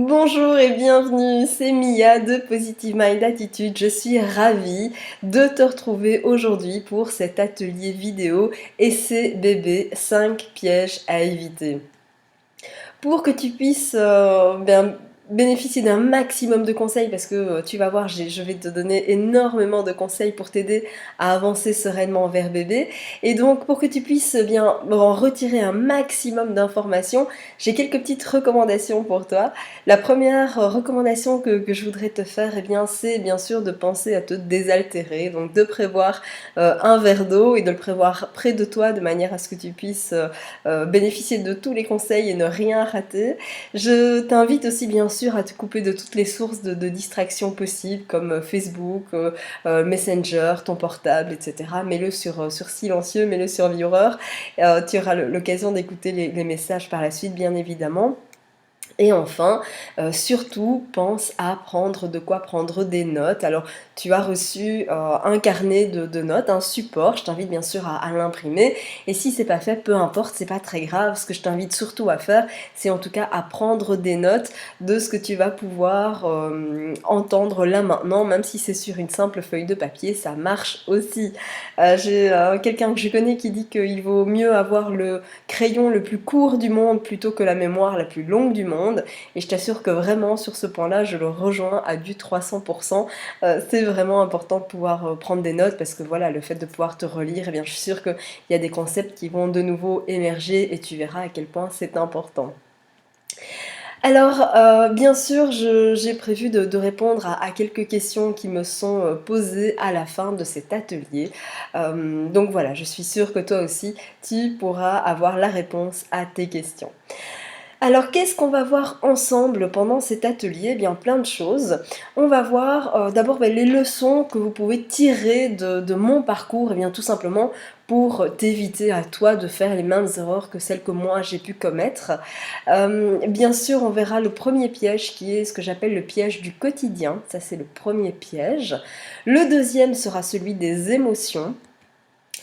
Bonjour et bienvenue, c'est Mia de Positive Mind Attitude. Je suis ravie de te retrouver aujourd'hui pour cet atelier vidéo Essai bébé 5 pièges à éviter. Pour que tu puisses bénéficier d'un maximum de conseils, parce que tu vas voir, je vais te donner énormément de conseils pour t'aider à avancer sereinement vers bébé. Et donc, pour que tu puisses bien en retirer un maximum d'informations, j'ai quelques petites recommandations pour toi. La première recommandation que je voudrais te faire, eh bien, c'est bien sûr de penser à te désaltérer, donc de prévoir un verre d'eau et de le prévoir près de toi de manière à ce que tu puisses bénéficier de tous les conseils et ne rien rater. Je t'invite aussi bien sûr à te couper de toutes les sources de distraction possibles comme Facebook, Messenger, ton portable, etc. Mets-le sur silencieux, mets-le sur vibreur. Tu auras l'occasion d'écouter les messages par la suite, bien évidemment. Et enfin, surtout, pense à prendre de quoi prendre des notes. Alors, tu as reçu un carnet de notes, un support. Je t'invite bien sûr à l'imprimer. Et si c'est pas fait, peu importe, c'est pas très grave. Ce que je t'invite surtout à faire, c'est en tout cas à prendre des notes de ce que tu vas pouvoir entendre là maintenant, même si c'est sur une simple feuille de papier, ça marche aussi. J'ai quelqu'un que je connais qui dit qu'il vaut mieux avoir le crayon le plus court du monde plutôt que la mémoire la plus longue du monde. Et je t'assure que vraiment sur ce point-là, je le rejoins à du 300%. C'est vraiment important de pouvoir prendre des notes parce que voilà, le fait de pouvoir te relire, eh bien, je suis sûre qu'il y a des concepts qui vont de nouveau émerger et tu verras à quel point c'est important. Alors, bien sûr, j'ai prévu de répondre à quelques questions qui me sont posées à la fin de cet atelier. Donc voilà, je suis sûre que toi aussi, tu pourras avoir la réponse à tes questions. Alors, qu'est-ce qu'on va voir ensemble pendant cet atelier? Eh bien, plein de choses. On va voir d'abord les leçons que vous pouvez tirer de mon parcours, et bien tout simplement pour t'éviter à toi de faire les mêmes erreurs que celles que moi j'ai pu commettre. Bien sûr, on verra le premier piège qui est ce que j'appelle le piège du quotidien. Ça, c'est le premier piège. Le deuxième sera celui des émotions.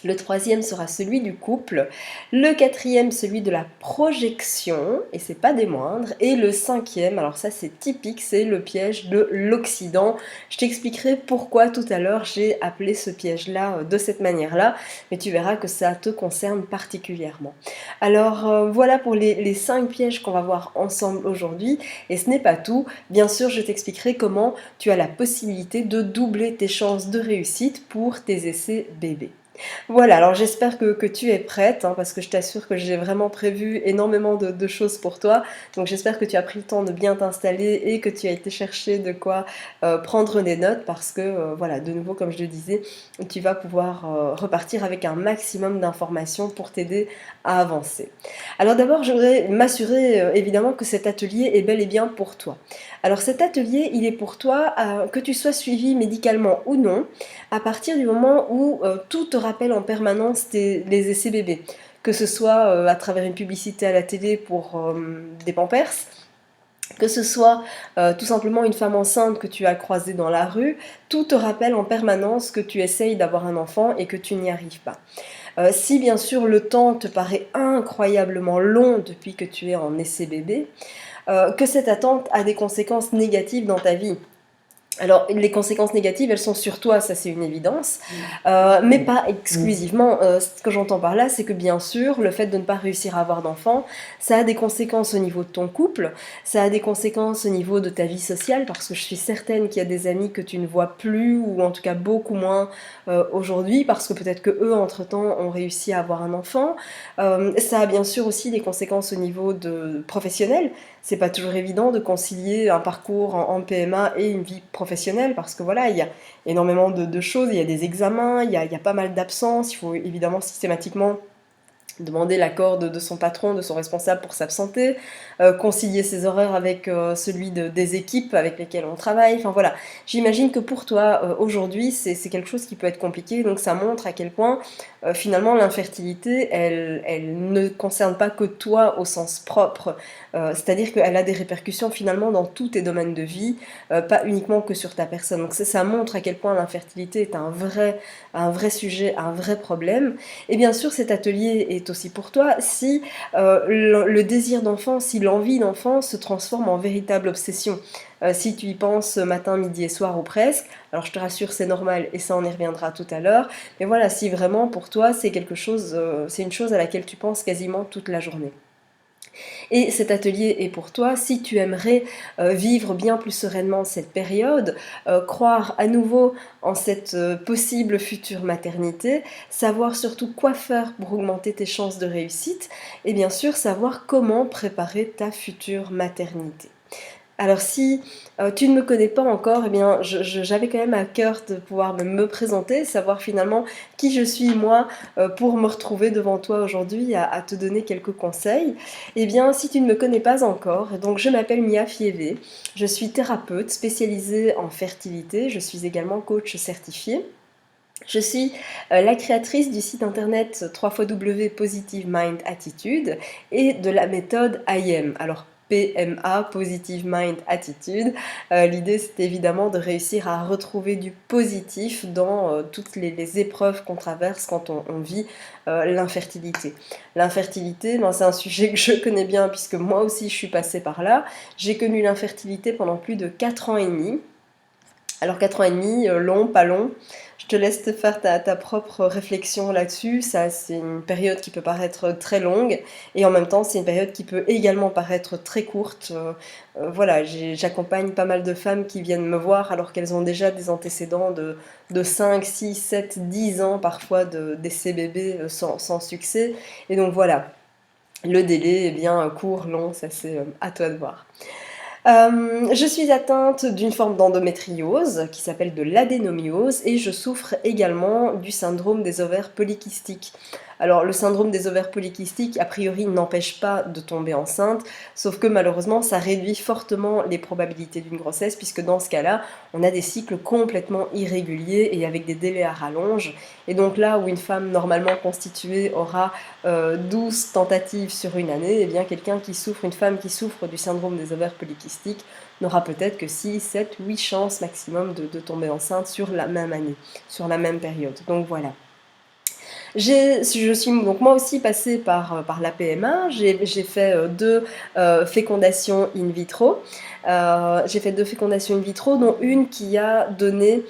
Le troisième sera celui du couple, le quatrième celui de la projection, et c'est pas des moindres, et le cinquième, alors ça c'est typique, c'est le piège de l'Occident. Je t'expliquerai pourquoi tout à l'heure j'ai appelé ce piège-là de cette manière-là, mais tu verras que ça te concerne particulièrement. Alors voilà pour les 5 pièges qu'on va voir ensemble aujourd'hui, et ce n'est pas tout, bien sûr je t'expliquerai comment tu as la possibilité de doubler tes chances de réussite pour tes essais bébés. Voilà, alors j'espère que tu es prête, hein, parce que je t'assure que j'ai vraiment prévu énormément de choses pour toi. Donc j'espère que tu as pris le temps de bien t'installer et que tu as été chercher de quoi prendre des notes, parce que voilà, de nouveau, comme je le disais, tu vas pouvoir repartir avec un maximum d'informations pour t'aider à avancer. Alors d'abord, je voudrais m'assurer évidemment que cet atelier est bel et bien pour toi. Alors cet atelier, il est pour toi, que tu sois suivi médicalement ou non, à partir du moment où tout te rappelle en permanence les essais bébés, que ce soit à travers une publicité à la télé pour des Pampers, que ce soit tout simplement une femme enceinte que tu as croisée dans la rue, tout te rappelle en permanence que tu essayes d'avoir un enfant et que tu n'y arrives pas. Si bien sûr le temps te paraît incroyablement long depuis que tu es en essai bébé, que cette attente a des conséquences négatives dans ta vie. Alors, les conséquences négatives, elles sont sur toi, ça c'est une évidence, mais pas exclusivement. Ce que j'entends par là, c'est que bien sûr, le fait de ne pas réussir à avoir d'enfant, ça a des conséquences au niveau de ton couple, ça a des conséquences au niveau de ta vie sociale, parce que je suis certaine qu'il y a des amis que tu ne vois plus, ou en tout cas beaucoup moins aujourd'hui, parce que peut-être que eux, entre-temps, ont réussi à avoir un enfant. Ça a bien sûr aussi des conséquences au niveau professionnel. C'est pas toujours évident de concilier un parcours en PMA et une vie professionnelle, parce que voilà, il y a énormément de choses, il y a des examens, il y a pas mal d'absences, il faut évidemment systématiquement demander l'accord de son patron, de son responsable pour s'absenter, concilier ses horaires avec celui des équipes avec lesquelles on travaille, enfin voilà. J'imagine que pour toi, aujourd'hui, c'est quelque chose qui peut être compliqué, donc ça montre à quel point, finalement, l'infertilité, elle ne concerne pas que toi au sens propre, c'est-à-dire qu'elle a des répercussions finalement dans tous tes domaines de vie, pas uniquement que sur ta personne. Donc ça montre à quel point l'infertilité est un vrai sujet, un vrai problème. Et bien sûr, cet atelier est est aussi pour toi si le désir d'enfant, si l'envie d'enfant se transforme en véritable obsession. Si tu y penses matin, midi et soir ou presque, alors je te rassure, c'est normal et ça on y reviendra tout à l'heure, mais voilà, si vraiment pour toi c'est quelque chose, c'est une chose à laquelle tu penses quasiment toute la journée. Et cet atelier est pour toi si tu aimerais vivre bien plus sereinement cette période, croire à nouveau en cette possible future maternité, savoir surtout quoi faire pour augmenter tes chances de réussite et bien sûr savoir comment préparer ta future maternité. Alors si tu ne me connais pas encore, eh bien j'avais quand même à cœur de pouvoir me présenter, savoir finalement qui je suis moi pour me retrouver devant toi aujourd'hui à te donner quelques conseils. Eh bien si tu ne me connais pas encore, donc je m'appelle Mia Fievé, je suis thérapeute spécialisée en fertilité, je suis également coach certifié. Je suis la créatrice du site internet www.positive Mind Attitude et de la méthode IM. Alors PMA, Positive Mind Attitude. L'idée c'est évidemment de réussir à retrouver du positif dans toutes les épreuves qu'on traverse quand on vit l'infertilité. L'infertilité, ben, c'est un sujet que je connais bien puisque moi aussi je suis passée par là. J'ai connu l'infertilité pendant plus de 4 ans et demi. Alors 4 ans et demi, long, pas long, je te laisse te faire ta propre réflexion là-dessus. Ça, c'est une période qui peut paraître très longue et en même temps, c'est une période qui peut également paraître très courte. Voilà, j'accompagne pas mal de femmes qui viennent me voir alors qu'elles ont déjà des antécédents de 5, 6, 7, 10 ans parfois d'essais bébés sans succès. Et donc voilà, le délai est bien court, long, ça c'est à toi de voir. Je suis atteinte d'une forme d'endométriose qui s'appelle de l'adénomiose et je souffre également du syndrome des ovaires polykystiques. Alors le syndrome des ovaires polykystiques a priori n'empêche pas de tomber enceinte, sauf que malheureusement ça réduit fortement les probabilités d'une grossesse puisque dans ce cas-là on a des cycles complètement irréguliers et avec des délais à rallonge. Et donc là où une femme normalement constituée aura 12 tentatives sur une année, et bien une femme qui souffre du syndrome des ovaires polykystiques n'aura peut-être que 6, 7, 8 chances maximum de tomber enceinte sur la même année, sur la même période. Donc voilà. Je suis donc moi aussi passée par la PMA, j'ai fait deux fécondations in vitro. J'ai fait 2 fécondations in vitro, dont une qui a donné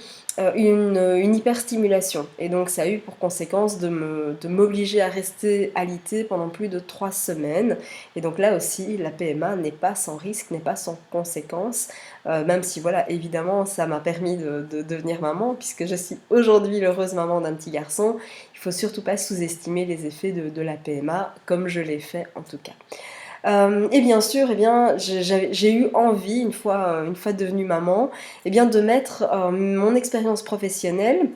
une hyperstimulation. Et donc ça a eu pour conséquence de m'obliger à rester alitée pendant plus de 3 semaines. Et donc là aussi, la PMA n'est pas sans risque, n'est pas sans conséquence. Même si voilà, évidemment, ça m'a permis de devenir maman, puisque je suis aujourd'hui l'heureuse maman d'un petit garçon. Il faut surtout pas sous-estimer les effets de la PMA, comme je l'ai fait en tout cas. Et bien sûr, eh bien, j'ai eu envie, une fois devenue maman, eh bien, de mettre mon expérience professionnelle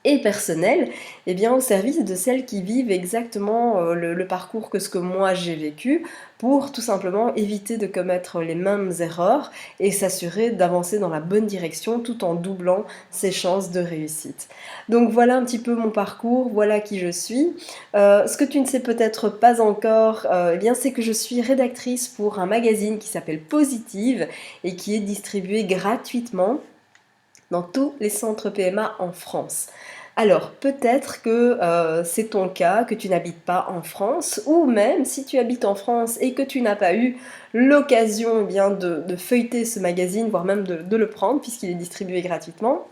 et personnelle eh bien, au service de celles qui vivent exactement le parcours que ce que moi j'ai vécu pour tout simplement éviter de commettre les mêmes erreurs et s'assurer d'avancer dans la bonne direction tout en doublant ses chances de réussite. Donc voilà un petit peu mon parcours, voilà qui je suis. Ce que tu ne sais peut-être pas encore, eh bien, c'est que je suis rédactrice pour un magazine qui s'appelle Positive et qui est distribué gratuitement dans tous les centres PMA en France. Alors, peut-être que c'est ton cas, que tu n'habites pas en France, ou même si tu habites en France et que tu n'as pas eu l'occasion eh bien, de feuilleter ce magazine, voire même de le prendre, puisqu'il est distribué gratuitement,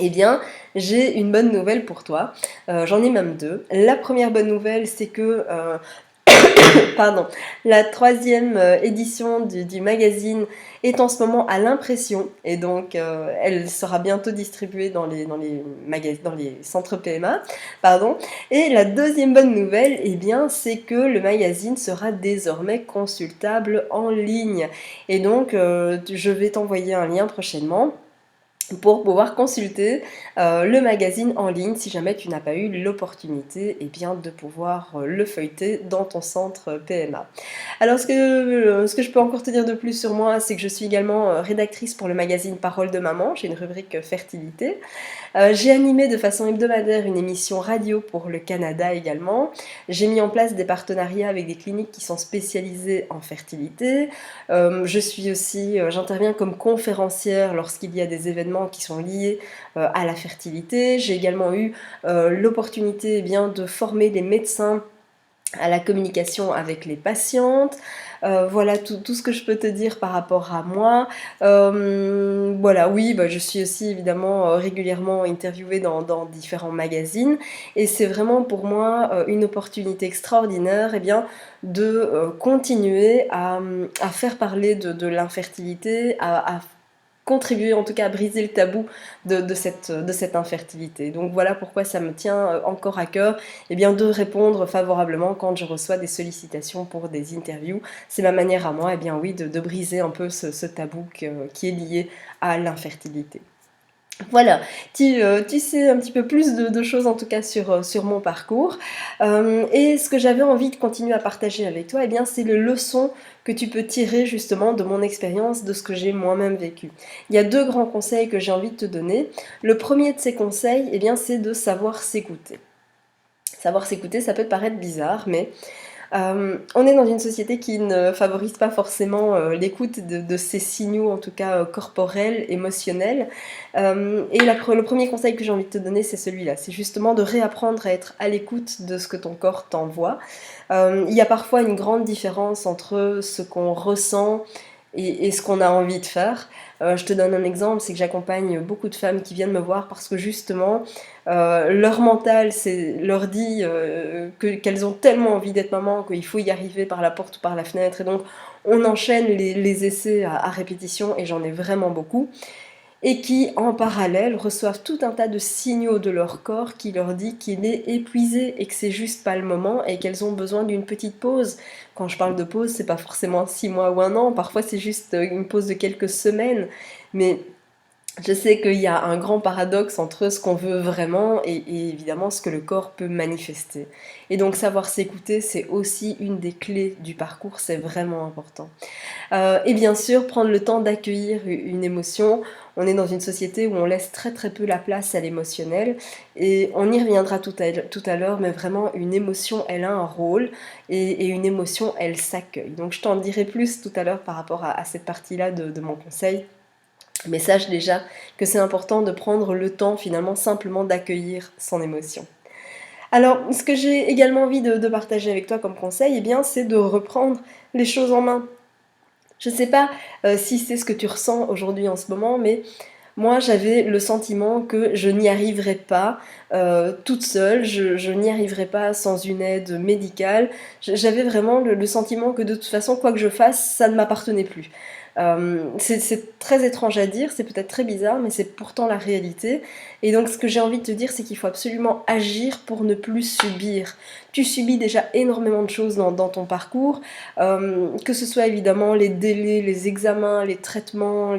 eh bien, j'ai une bonne nouvelle pour toi. J'en ai même deux. La première bonne nouvelle, c'est que pardon, la 3e édition du magazine est en ce moment à l'impression et donc elle sera bientôt distribuée dans les centres PMA. Pardon. Et la 2e bonne nouvelle, eh bien, c'est que le magazine sera désormais consultable en ligne. Et donc, je vais t'envoyer un lien prochainement pour pouvoir consulter le magazine en ligne si jamais tu n'as pas eu l'opportunité bien, de pouvoir le feuilleter dans ton centre PMA. Alors ce que je peux encore te dire de plus sur moi, c'est que je suis également rédactrice pour le magazine Parole de Maman, j'ai une rubrique fertilité. J'ai animé de façon hebdomadaire une émission radio pour le Canada également. J'ai mis en place des partenariats avec des cliniques qui sont spécialisées en fertilité. J'interviens comme conférencière lorsqu'il y a des événements qui sont liés à la fertilité. J'ai également eu l'opportunité de former des médecins à la communication avec les patientes. Voilà tout ce que je peux te dire par rapport à moi. Voilà, oui, bah, je suis aussi évidemment régulièrement interviewée dans différents magazines et c'est vraiment pour moi une opportunité extraordinaire de continuer à faire parler de l'infertilité, à contribuer en tout cas à briser le tabou de cette infertilité. Donc voilà pourquoi ça me tient encore à cœur de répondre favorablement quand je reçois des sollicitations pour des interviews. C'est ma manière à moi oui, de briser un peu ce tabou qui est lié à l'infertilité. Voilà, tu sais un petit peu plus de choses en tout cas sur mon parcours. Et ce que j'avais envie de continuer à partager avec toi, c'est les leçons que tu peux tirer justement de mon expérience, de ce que j'ai moi-même vécu. Il y a 2 grands conseils que j'ai envie de te donner. Le premier de ces conseils, c'est de savoir s'écouter. Savoir s'écouter, ça peut te paraître bizarre, mais on est dans une société qui ne favorise pas forcément l'écoute de ces signaux, en tout cas corporels, émotionnels. Le premier conseil que j'ai envie de te donner, c'est celui-là. C'est justement de réapprendre à être à l'écoute de ce que ton corps t'envoie. Il y a parfois une grande différence entre ce qu'on ressent et ce qu'on a envie de faire. Je te donne un exemple, c'est que j'accompagne beaucoup de femmes qui viennent me voir parce que justement, leur mental leur dit qu'elles ont tellement envie d'être maman qu'il faut y arriver par la porte ou par la fenêtre. Et donc, on enchaîne les essais à répétition, et j'en ai vraiment beaucoup. Et qui, en parallèle, reçoivent tout un tas de signaux de leur corps qui leur dit qu'il est épuisé et que c'est juste pas le moment et qu'elles ont besoin d'une petite pause. Quand je parle de pause, c'est pas forcément 6 mois ou 1 an, parfois c'est juste une pause de quelques semaines. Mais je sais qu'il y a un grand paradoxe entre ce qu'on veut vraiment et évidemment ce que le corps peut manifester. Et donc savoir s'écouter, c'est aussi une des clés du parcours, c'est vraiment important. Et bien sûr, prendre le temps d'accueillir une émotion. On est dans une société où on laisse très très peu la place à l'émotionnel, et on y reviendra tout à l'heure, mais vraiment une émotion, elle a un rôle, et une émotion, elle s'accueille. Donc je t'en dirai plus tout à l'heure par rapport à cette partie-là de mon conseil. Mais sache déjà que c'est important de prendre le temps finalement simplement d'accueillir son émotion. Alors, ce que j'ai également envie de partager avec toi comme conseil, c'est de reprendre les choses en main. Je ne sais pas si c'est ce que tu ressens aujourd'hui en ce moment, mais moi j'avais le sentiment que je n'y arriverais pas toute seule, je n'y arriverais pas sans une aide médicale. J'avais vraiment le sentiment que de toute façon, quoi que je fasse, ça ne m'appartenait plus. C'est très étrange à dire, c'est peut-être très bizarre, mais c'est pourtant la réalité. Et donc ce que j'ai envie de te dire, c'est qu'il faut absolument agir pour ne plus subir. Tu subis déjà énormément de choses dans ton parcours, que ce soit évidemment les délais, les examens, les traitements,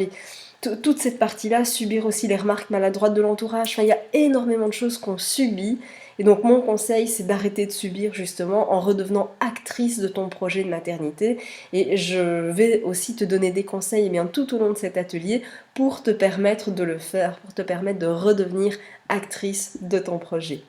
toute cette partie-là, subir aussi les remarques maladroites de l'entourage. Enfin, il y a énormément de choses qu'on subit. Et donc mon conseil, c'est d'arrêter de subir justement en redevenant actrice de ton projet de maternité. Et je vais aussi te donner des conseils tout au long de cet atelier pour te permettre de le faire, pour te permettre de redevenir actrice de ton projet.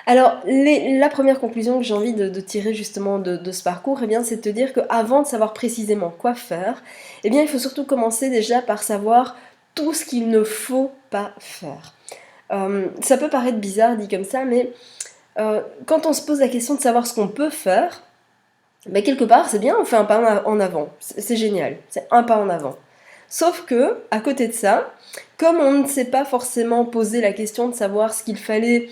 Alors, la première conclusion que j'ai envie de tirer justement de ce parcours, c'est de te dire qu'avant de savoir précisément quoi faire, il faut surtout commencer déjà par savoir tout ce qu'il ne faut pas faire. Ça peut paraître bizarre dit comme ça, mais quand on se pose la question de savoir ce qu'on peut faire, quelque part c'est bien, on fait un pas en avant, c'est génial, c'est un pas en avant. Sauf que, à côté de ça, comme on ne s'est pas forcément posé la question de savoir ce qu'il fallait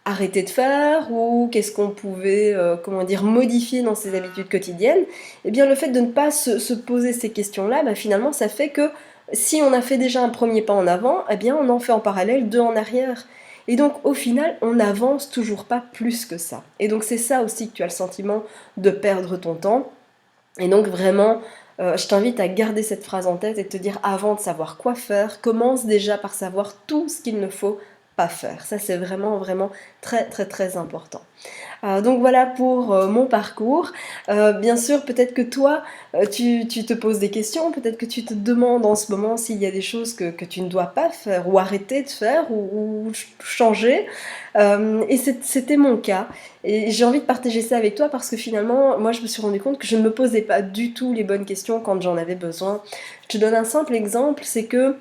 arrêter de faire ou qu'est-ce qu'on pouvait modifier dans ses habitudes quotidiennes, le fait de ne pas se poser ces questions-là, finalement ça fait que si on a fait déjà un premier pas en avant, on en fait en parallèle 2 en arrière. Et donc au final, on n'avance toujours pas plus que ça. Et donc c'est ça aussi que tu as le sentiment de perdre ton temps. Et donc vraiment, je t'invite à garder cette phrase en tête et de te dire, avant de savoir quoi faire, commence déjà par savoir tout ce qu'il ne faut pas faire. Ça c'est vraiment vraiment très très très important. Donc voilà pour mon parcours. Bien sûr, peut-être que toi, tu te poses des questions, peut-être que tu te demandes en ce moment s'il y a des choses que tu ne dois pas faire ou arrêter de faire ou changer. Et c'était mon cas. Et j'ai envie de partager ça avec toi parce que finalement, moi je me suis rendu compte que je ne me posais pas du tout les bonnes questions quand j'en avais besoin. Je te donne un simple exemple, c'est que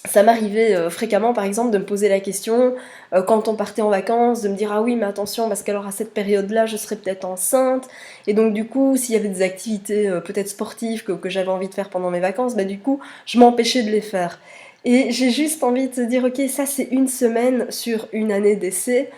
Ça m'arrivait fréquemment, par exemple, de me poser la question, quand on partait en vacances, de me dire « Ah oui, mais attention, parce qu'alors à cette période-là, je serais peut-être enceinte. » Et donc du coup, s'il y avait des activités peut-être sportives que j'avais envie de faire pendant mes vacances, bah du coup, je m'empêchais de les faire. Et j'ai juste envie de te dire « Ok, ça c'est une semaine sur une année d'essai. »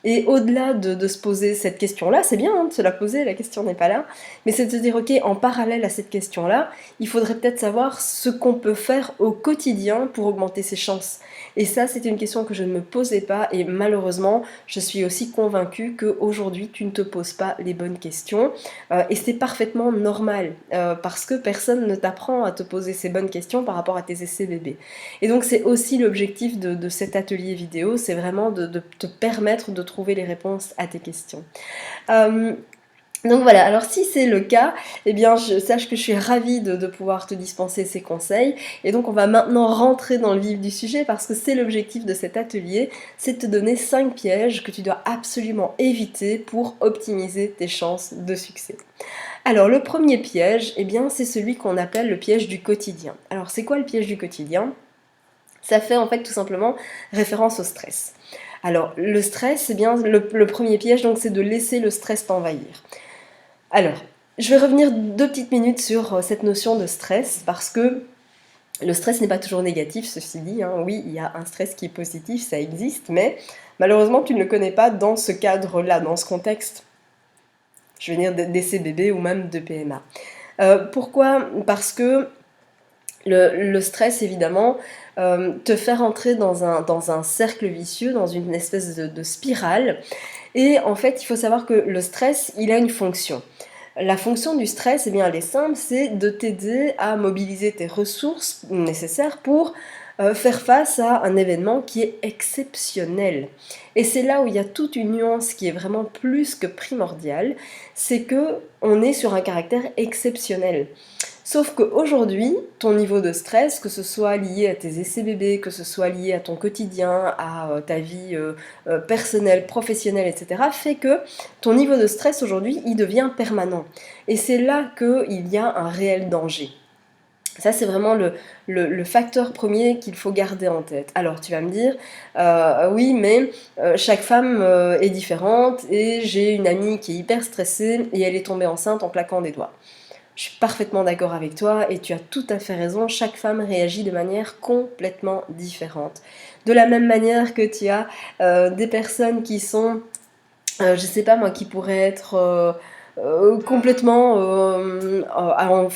Et au-delà de se poser cette question-là, c'est bien hein, de se la poser, la question n'est pas là, mais c'est de se dire, ok, en parallèle à cette question-là, il faudrait peut-être savoir ce qu'on peut faire au quotidien pour augmenter ses chances. Et ça, c'était une question que je ne me posais pas, et malheureusement, je suis aussi convaincue qu'aujourd'hui, tu ne te poses pas les bonnes questions, et c'est parfaitement normal, parce que personne ne t'apprend à te poser ces bonnes questions par rapport à tes essais bébés. Et donc c'est aussi l'objectif de cet atelier vidéo, c'est vraiment de te permettre de trouver les réponses à tes questions. Euh, donc voilà, alors si c'est le cas, eh bien sache que je suis ravie de pouvoir te dispenser ces conseils. Et donc on va maintenant rentrer dans le vif du sujet parce que c'est l'objectif de cet atelier, c'est de te donner 5 pièges que tu dois absolument éviter pour optimiser tes chances de succès. Alors le premier piège, eh bien c'est celui qu'on appelle le piège du quotidien. Alors c'est quoi le piège du quotidien? Ça fait en fait tout simplement référence au stress. Alors le stress, c'est bien le premier piège, donc c'est de laisser le stress t'envahir. Alors, je vais revenir 2 petites minutes sur cette notion de stress, parce que le stress n'est pas toujours négatif, ceci dit, hein. Oui, il y a un stress qui est positif, ça existe, mais malheureusement tu ne le connais pas dans ce cadre-là, dans ce contexte, je vais dire d'essai bébé ou même de PMA. Pourquoi? Parce que le stress, évidemment, te fait rentrer dans un cercle vicieux, dans une espèce de spirale. Et en fait, il faut savoir que le stress, il a une fonction. La fonction du stress, eh bien, elle est simple, c'est de t'aider à mobiliser tes ressources nécessaires pour faire face à un événement qui est exceptionnel. Et c'est là où il y a toute une nuance qui est vraiment plus que primordiale, c'est que on est sur un caractère exceptionnel. Sauf qu'aujourd'hui, ton niveau de stress, que ce soit lié à tes essais bébés, que ce soit lié à ton quotidien, à ta vie personnelle, professionnelle, etc., fait que ton niveau de stress aujourd'hui, il devient permanent. Et c'est là qu'il y a un réel danger. Ça, c'est vraiment le facteur premier qu'il faut garder en tête. Alors, tu vas me dire, oui, mais chaque femme est différente et j'ai une amie qui est hyper stressée et elle est tombée enceinte en claquant des doigts. Je suis parfaitement d'accord avec toi et tu as tout à fait raison, chaque femme réagit de manière complètement différente. De la même manière que tu as des personnes qui sont, je sais pas moi, qui pourraient être complètement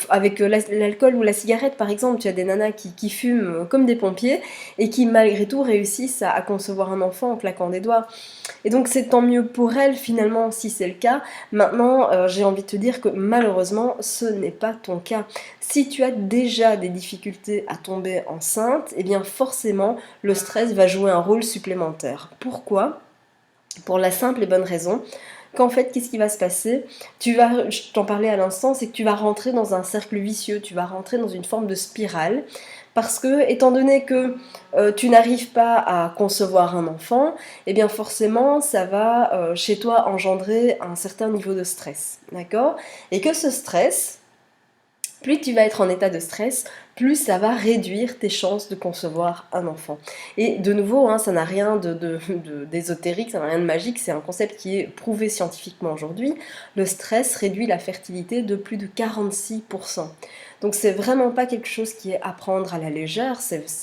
avec l'alcool ou la cigarette par exemple, tu as des nanas qui fument comme des pompiers et qui malgré tout réussissent à concevoir un enfant en claquant des doigts. Et donc c'est tant mieux pour elle finalement si c'est le cas. Maintenant, j'ai envie de te dire que malheureusement, ce n'est pas ton cas. Si tu as déjà des difficultés à tomber enceinte, eh bien forcément, le stress va jouer un rôle supplémentaire. Pourquoi? Pour la simple et bonne raison qu'en fait, qu'est-ce qui va se passer? Je t'en parlais à l'instant, c'est que tu vas rentrer dans un cercle vicieux, tu vas rentrer dans une forme de spirale, parce que, étant donné que tu n'arrives pas à concevoir un enfant, eh bien forcément, ça va chez toi engendrer un certain niveau de stress, d'accord? Et que ce stress, plus tu vas être en état de stress, plus ça va réduire tes chances de concevoir un enfant. Et de nouveau, hein, ça n'a rien d'ésotérique, ça n'a rien de magique, c'est un concept qui est prouvé scientifiquement aujourd'hui. Le stress réduit la fertilité de plus de 46%. Donc c'est vraiment pas quelque chose qui est à prendre à la légère,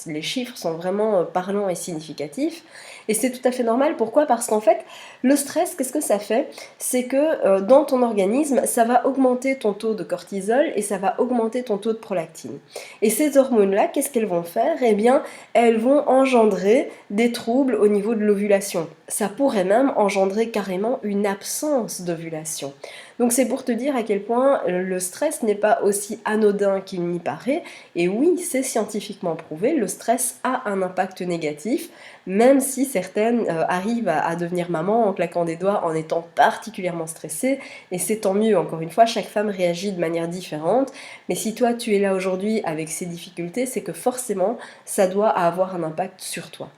les chiffres sont vraiment parlants et significatifs. Et c'est tout à fait normal, pourquoi? Parce qu'en fait, le stress, qu'est-ce que ça fait? C'est que dans ton organisme, ça va augmenter ton taux de cortisol et ça va augmenter ton taux de prolactine. Et ces hormones-là, qu'est-ce qu'elles vont faire? Eh bien, elles vont engendrer des troubles au niveau de l'ovulation. Ça pourrait même engendrer carrément une absence d'ovulation. Donc c'est pour te dire à quel point le stress n'est pas aussi anodin qu'il n'y paraît. Et oui, c'est scientifiquement prouvé, le stress a un impact négatif, même si certaines arrivent à devenir maman en claquant des doigts en étant particulièrement stressées. Et c'est tant mieux, encore une fois, chaque femme réagit de manière différente. Mais si toi tu es là aujourd'hui avec ces difficultés, c'est que forcément ça doit avoir un impact sur toi.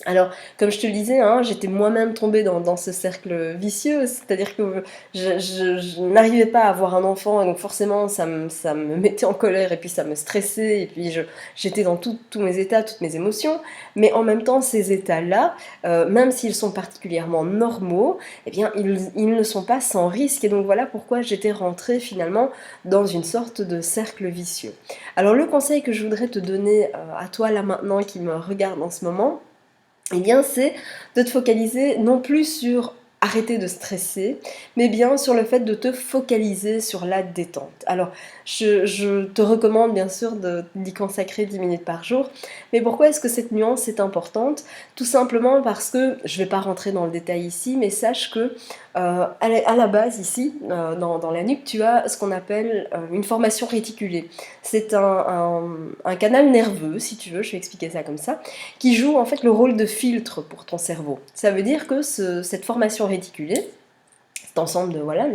Alors, comme je te le disais, hein, j'étais moi-même tombée dans ce cercle vicieux, c'est-à-dire que je n'arrivais pas à avoir un enfant, et donc forcément ça me mettait en colère, et puis ça me stressait, et puis j'étais dans tous mes états, toutes mes émotions, mais en même temps, ces états-là, même s'ils sont particulièrement normaux, eh bien, ils ne sont pas sans risque, et donc voilà pourquoi j'étais rentrée finalement dans une sorte de cercle vicieux. Alors, le conseil que je voudrais te donner à toi là maintenant qui me regarde en ce moment, eh bien, c'est de te focaliser non plus sur arrêter de stresser, mais bien sur le fait de te focaliser sur la détente. Alors, je te recommande bien sûr d'y consacrer 10 minutes par jour, mais pourquoi est-ce que cette nuance est importante? Tout simplement parce que, je ne vais pas rentrer dans le détail ici, mais sache que à la base ici, dans la nuque, tu as ce qu'on appelle une formation réticulée. C'est un canal nerveux, si tu veux, je vais expliquer ça comme ça, qui joue en fait le rôle de filtre pour ton cerveau. Ça veut dire que cette formation réticulée, cet ensemble de voilà,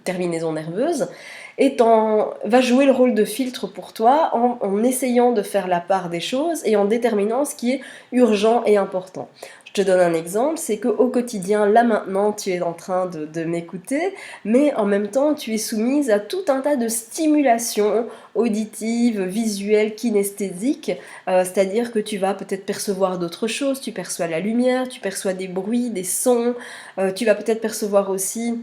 terminaisons nerveuses, va jouer le rôle de filtre pour toi en essayant de faire la part des choses et en déterminant ce qui est urgent et important. Je te donne un exemple, c'est qu'au quotidien, là maintenant, tu es en train de m'écouter, mais en même temps, tu es soumise à tout un tas de stimulations auditives, visuelles, kinesthésiques, c'est-à-dire que tu vas peut-être percevoir d'autres choses, tu perçois la lumière, tu perçois des bruits, des sons, tu vas peut-être percevoir aussi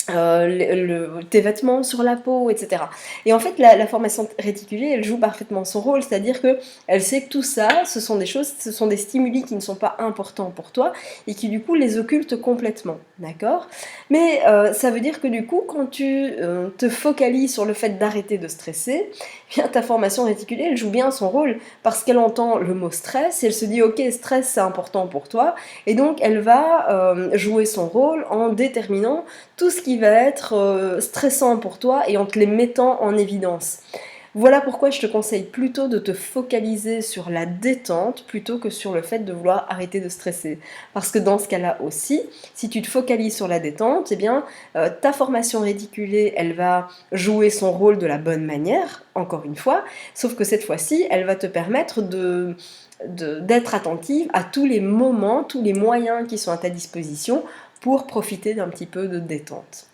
tes vêtements sur la peau, etc. Et en fait, la formation réticulée, elle joue parfaitement son rôle, c'est-à-dire que elle sait que tout ça, ce sont des choses, ce sont des stimuli qui ne sont pas importants pour toi et qui du coup les occultent complètement, d'accord? Mais ça veut dire que du coup, quand tu te focalises sur le fait d'arrêter de stresser, eh bien, ta formation réticulée, elle joue bien son rôle parce qu'elle entend le mot stress et elle se dit ok, stress c'est important pour toi, et donc elle va jouer son rôle en déterminant tout ce qui va être stressant pour toi et en te les mettant en évidence. Voilà pourquoi je te conseille plutôt de te focaliser sur la détente plutôt que sur le fait de vouloir arrêter de stresser. Parce que dans ce cas-là aussi, si tu te focalises sur la détente, eh bien, ta formation réticulée, elle va jouer son rôle de la bonne manière, encore une fois, sauf que cette fois-ci, elle va te permettre d'être attentive à tous les moments, tous les moyens qui sont à ta disposition pour profiter d'un petit peu de détente.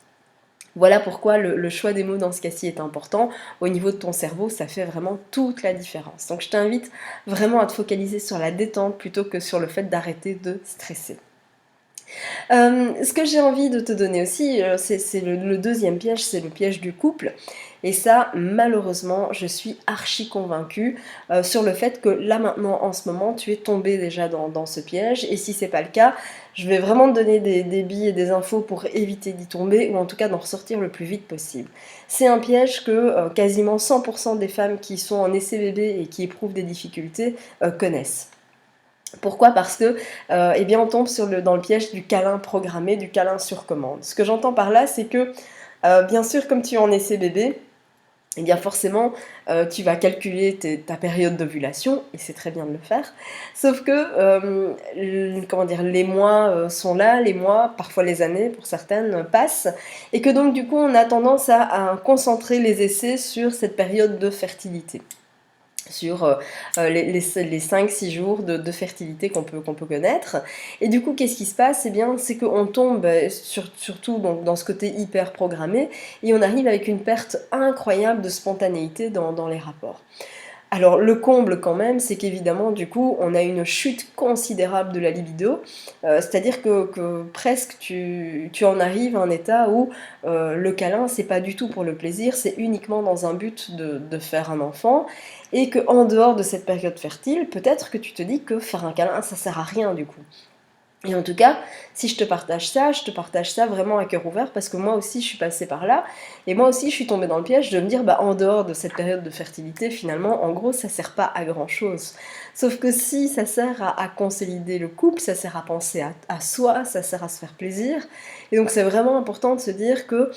Voilà pourquoi le choix des mots dans ce cas-ci est important. Au niveau de ton cerveau, ça fait vraiment toute la différence. Donc je t'invite vraiment à te focaliser sur la détente plutôt que sur le fait d'arrêter de stresser. Ce que j'ai envie de te donner aussi, c'est le deuxième piège, c'est le piège du couple. Et ça, malheureusement, je suis archi convaincue sur le fait que là maintenant, en ce moment, tu es tombé déjà dans ce piège. Et si c'est pas le cas, je vais vraiment te donner des billes et des infos pour éviter d'y tomber, ou en tout cas d'en ressortir le plus vite possible. C'est un piège que quasiment 100% des femmes qui sont en essai bébé et qui éprouvent des difficultés connaissent. Pourquoi? Parce que eh bien, on tombe dans le piège du câlin programmé, du câlin sur commande. Ce que j'entends par là, c'est que bien sûr, comme tu es en essai bébé, eh bien forcément, tu vas calculer ta période d'ovulation, et c'est très bien de le faire, sauf que comment dire, les mois sont là, les mois, parfois les années, pour certaines, passent, et que donc du coup, on a tendance à concentrer les essais sur cette période de fertilité, sur les 5-6 jours de fertilité qu'on peut connaître. Et du coup, qu'est-ce qui se passe? Eh bien, c'est qu'on tombe surtout donc, dans ce côté hyper programmé, et on arrive avec une perte incroyable de spontanéité dans les rapports. Alors le comble quand même, c'est qu'évidemment du coup on a une chute considérable de la libido, c'est-à-dire que presque tu en arrives à un état où le câlin c'est pas du tout pour le plaisir, c'est uniquement dans un but de faire un enfant, et qu'en dehors de cette période fertile, peut-être que tu te dis que faire un câlin ça sert à rien du coup. Et en tout cas, si je te partage ça vraiment à cœur ouvert, parce que moi aussi je suis passée par là, et moi aussi je suis tombée dans le piège de me dire, bah en dehors de cette période de fertilité, finalement, en gros, ça sert pas à grand chose. Sauf que si ça sert à consolider le couple, ça sert à penser à soi, ça sert à se faire plaisir, et donc c'est vraiment important de se dire que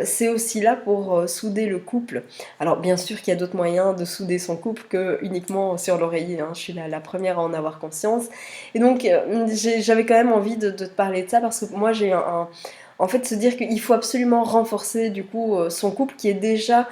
c'est aussi là pour souder le couple. Alors bien sûr qu'il y a d'autres moyens de souder son couple que uniquement sur l'oreiller, hein. Je suis la première à en avoir conscience, et donc j'avais quand même envie de te parler de ça parce que moi j'ai en fait se dire qu'il faut absolument renforcer du coup son couple qui est déjà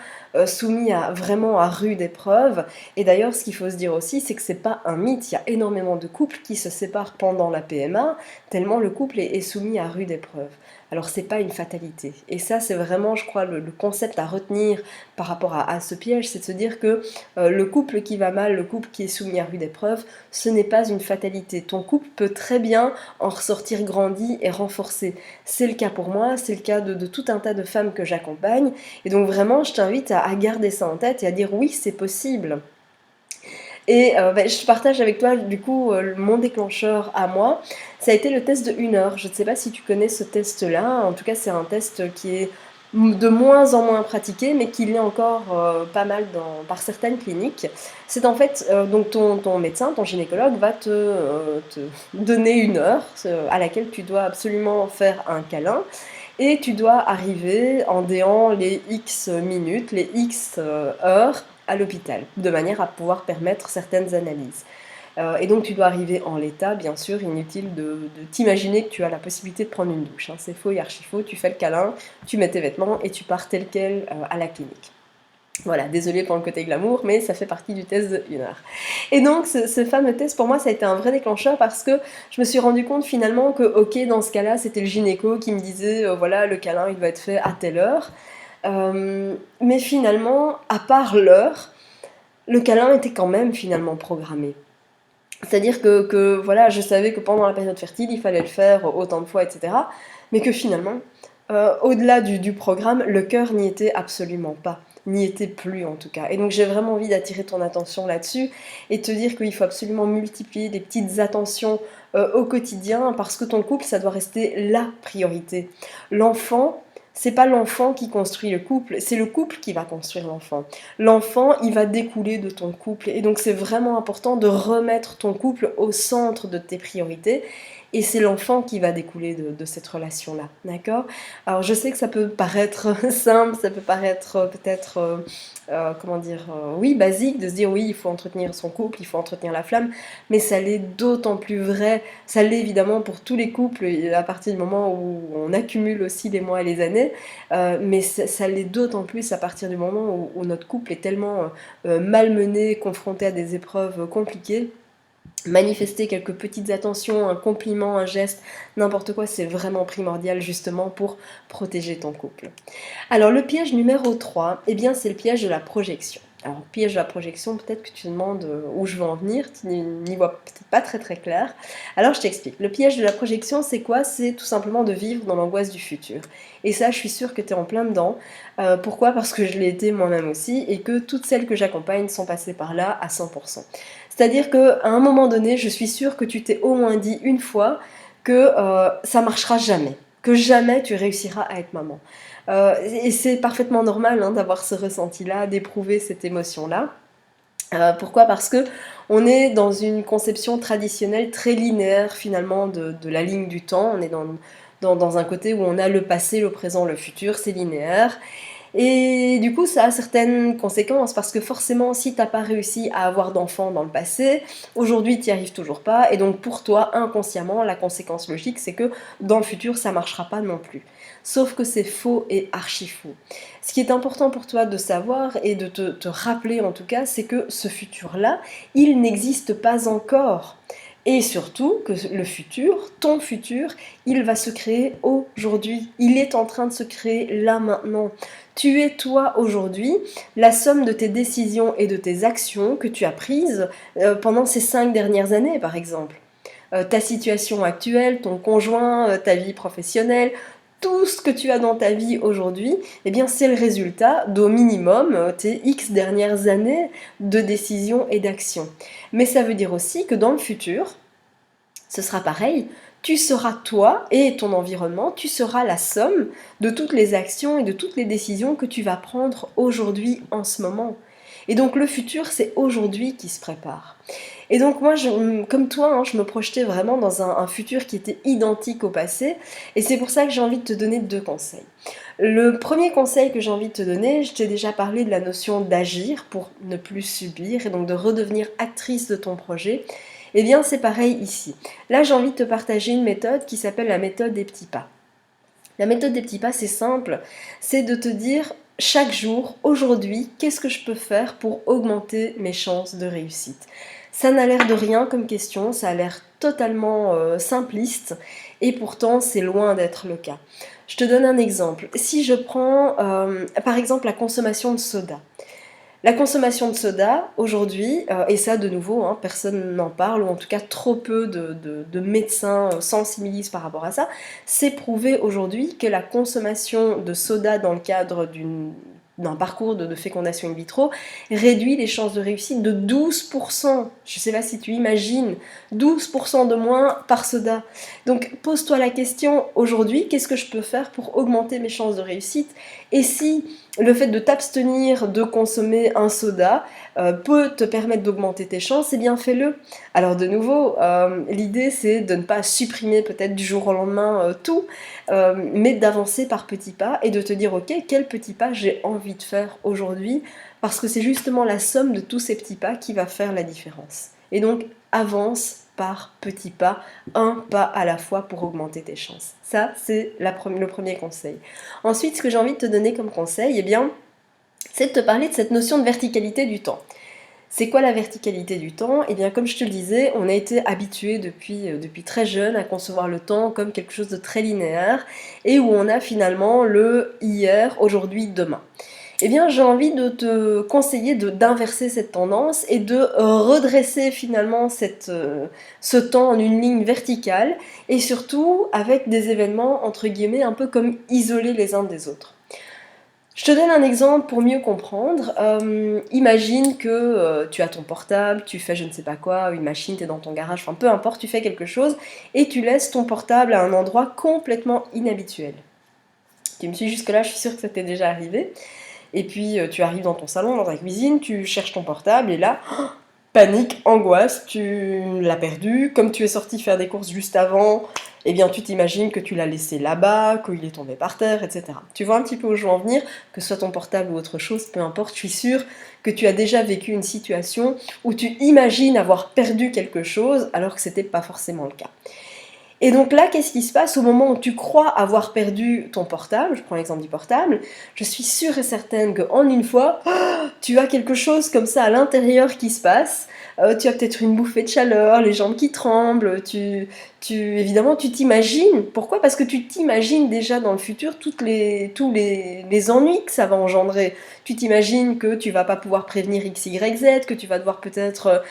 soumis vraiment à rude épreuve. Et d'ailleurs, ce qu'il faut se dire aussi, c'est que c'est pas un mythe. Il y a énormément de couples qui se séparent pendant la PMA, tellement le couple est soumis à rude épreuve. Alors c'est pas une fatalité. Et ça, c'est vraiment, je crois, le concept à retenir par rapport à ce piège, c'est de se dire que le couple qui va mal, le couple qui est soumis à rude épreuve, ce n'est pas une fatalité. Ton couple peut très bien en ressortir grandi et renforcé. C'est le cas pour moi, c'est le cas de tout un tas de femmes que j'accompagne. Et donc vraiment, je t'invite à garder ça en tête et à dire oui, c'est possible. Et je partage avec toi du coup mon déclencheur à moi. Ça a été le test de 1 heure. Je ne sais pas si tu connais ce test-là. En tout cas, c'est un test qui est de moins en moins pratiqué, mais qui l'est encore pas mal par certaines cliniques. C'est en fait, donc ton médecin, ton gynécologue va te donner 1 heure à laquelle tu dois absolument faire un câlin. Et tu dois arriver en déant les X minutes, les X heures à l'hôpital, de manière à pouvoir permettre certaines analyses. Et donc tu dois arriver en l'état, bien sûr, inutile de t'imaginer que tu as la possibilité de prendre une douche. Hein. C'est faux et archi faux, tu fais le câlin, tu mets tes vêtements et tu pars tel quel à la clinique. Voilà, désolée pour le côté glamour, mais ça fait partie du test de 1 heure. Et donc, ce fameux test, pour moi, ça a été un vrai déclencheur parce que je me suis rendu compte finalement que, ok, dans ce cas-là, c'était le gynéco qui me disait, voilà, le câlin, il doit être fait à telle heure. Mais finalement, à part l'heure, le câlin était quand même finalement programmé. C'est-à-dire que voilà, je savais que pendant la période fertile, il fallait le faire autant de fois, etc. Mais que finalement, au-delà du programme, le cœur n'y était absolument pas, n'y était plus en tout cas. Et donc j'ai vraiment envie d'attirer ton attention là-dessus et te dire qu'il faut absolument multiplier les petites attentions au quotidien parce que ton couple, ça doit rester la priorité. L'enfant, c'est pas l'enfant qui construit le couple, c'est le couple qui va construire l'enfant. L'enfant, il va découler de ton couple. Et donc c'est vraiment important de remettre ton couple au centre de tes priorités. Et c'est l'enfant qui va découler de cette relation-là, d'accord? Alors je sais que ça peut paraître simple, ça peut paraître peut-être, comment dire, oui, basique, de se dire oui, il faut entretenir son couple, il faut entretenir la flamme, mais ça l'est d'autant plus vrai, ça l'est évidemment pour tous les couples, à partir du moment où on accumule aussi les mois et les années, mais ça l'est d'autant plus à partir du moment où notre couple est tellement malmené, confronté à des épreuves compliquées. Manifester quelques petites attentions, un compliment, un geste, n'importe quoi, c'est vraiment primordial justement pour protéger ton couple. Alors le piège numéro 3, eh bien c'est le piège de la projection. Alors piège de la projection, peut-être que tu te demandes où je veux en venir, tu n'y vois peut-être pas très très clair. Alors je t'explique. Le piège de la projection, c'est quoi? C'est tout simplement de vivre dans l'angoisse du futur. Et ça, je suis sûre que tu es en plein dedans. Pourquoi? Parce que je l'ai été moi-même aussi et que toutes celles que j'accompagne sont passées par là à 100%. C'est-à-dire qu'à un moment donné, je suis sûre que tu t'es au moins dit une fois que ça marchera jamais, que jamais tu réussiras à être maman. Et c'est parfaitement normal hein, d'avoir ce ressenti-là, d'éprouver cette émotion-là. Pourquoi? Parce que on est dans une conception traditionnelle très linéaire finalement de la ligne du temps. On est dans un côté où on a le passé, le présent, le futur, c'est linéaire. Et du coup, ça a certaines conséquences parce que forcément, si t'as pas réussi à avoir d'enfant dans le passé, aujourd'hui tu n'y arrives toujours pas. Et donc pour toi, inconsciemment, la conséquence logique, c'est que dans le futur, ça marchera pas non plus. Sauf que c'est faux et archi faux. Ce qui est important pour toi de savoir et de te rappeler en tout cas, c'est que ce futur-là, il n'existe pas encore. Et surtout que le futur, ton futur, il va se créer aujourd'hui. Il est en train de se créer là maintenant. Tu es toi aujourd'hui la somme de tes décisions et de tes actions que tu as prises pendant ces 5 dernières années par exemple. Ta situation actuelle, ton conjoint, ta vie professionnelle, tout ce que tu as dans ta vie aujourd'hui, eh bien c'est le résultat d'au minimum tes X dernières années de décisions et d'actions. Mais ça veut dire aussi que dans le futur, ce sera pareil, tu seras toi et ton environnement, tu seras la somme de toutes les actions et de toutes les décisions que tu vas prendre aujourd'hui en ce moment. Et donc le futur, c'est aujourd'hui qui se prépare. Et donc moi, comme toi, hein, je me projetais vraiment dans un futur qui était identique au passé. Et c'est pour ça que j'ai envie de te donner 2 conseils. Le premier conseil que j'ai envie de te donner, je t'ai déjà parlé de la notion d'agir pour ne plus subir et donc de redevenir actrice de ton projet. Eh bien c'est pareil ici. Là j'ai envie de te partager une méthode qui s'appelle la méthode des petits pas. La méthode des petits pas, c'est simple, c'est de te dire chaque jour, aujourd'hui, qu'est-ce que je peux faire pour augmenter mes chances de réussite? Ça n'a l'air de rien comme question, ça a l'air totalement simpliste, et pourtant c'est loin d'être le cas. Je te donne un exemple. Si je prends par exemple la consommation de soda. La consommation de soda, aujourd'hui, et ça de nouveau, hein, personne n'en parle, ou en tout cas trop peu de médecins sensibilisent par rapport à ça, c'est prouvé aujourd'hui que la consommation de soda dans le cadre d'un parcours de fécondation in vitro réduit les chances de réussite de 12%. Je ne sais pas si tu imagines, 12% de moins par soda. Donc pose-toi la question, aujourd'hui, qu'est-ce que je peux faire pour augmenter mes chances de réussite? Et si le fait de t'abstenir de consommer un soda peut te permettre d'augmenter tes chances, eh bien fais-le. Alors de nouveau, l'idée c'est de ne pas supprimer peut-être du jour au lendemain tout, mais d'avancer par petits pas et de te dire ok, quel petit pas j'ai envie de faire aujourd'hui, parce que c'est justement la somme de tous ces petits pas qui va faire la différence. Et donc avance par petits pas, un pas à la fois pour augmenter tes chances. Ça, c'est le premier conseil. Ensuite, ce que j'ai envie de te donner comme conseil, eh bien, c'est de te parler de cette notion de verticalité du temps. C'est quoi la verticalité du temps? Eh bien, comme je te le disais, on a été habitué depuis très jeune à concevoir le temps comme quelque chose de très linéaire et où on a finalement le hier, aujourd'hui, demain. Eh bien, j'ai envie de te conseiller d'inverser cette tendance et de redresser finalement ce temps en une ligne verticale et surtout avec des événements entre guillemets un peu comme isolés les uns des autres. Je te donne un exemple pour mieux comprendre. Imagine que tu as ton portable, tu fais je ne sais pas quoi, une machine, tu es dans ton garage, enfin peu importe, tu fais quelque chose et tu laisses ton portable à un endroit complètement inhabituel. Tu me suis jusque-là, je suis sûre que ça t'est déjà arrivé. Et puis tu arrives dans ton salon, dans ta cuisine, tu cherches ton portable et là, panique, angoisse, tu l'as perdu. Comme tu es sorti faire des courses juste avant, eh bien tu t'imagines que tu l'as laissé là-bas, qu'il est tombé par terre, etc. Tu vois un petit peu où je veux en venir, que ce soit ton portable ou autre chose, peu importe, je suis sûre que tu as déjà vécu une situation où tu imagines avoir perdu quelque chose alors que c'était pas forcément le cas. Et donc là, qu'est-ce qui se passe au moment où tu crois avoir perdu ton portable? Je prends l'exemple du portable. Je suis sûre et certaine qu'en une fois, tu as quelque chose comme ça à l'intérieur qui se passe. Tu as peut-être une bouffée de chaleur, les jambes qui tremblent. Évidemment, tu t'imagines. Pourquoi? Parce que tu t'imagines déjà dans le futur tous les ennuis que ça va engendrer. Tu t'imagines que tu vas pas pouvoir prévenir X, Y, Z, que tu vas devoir peut-être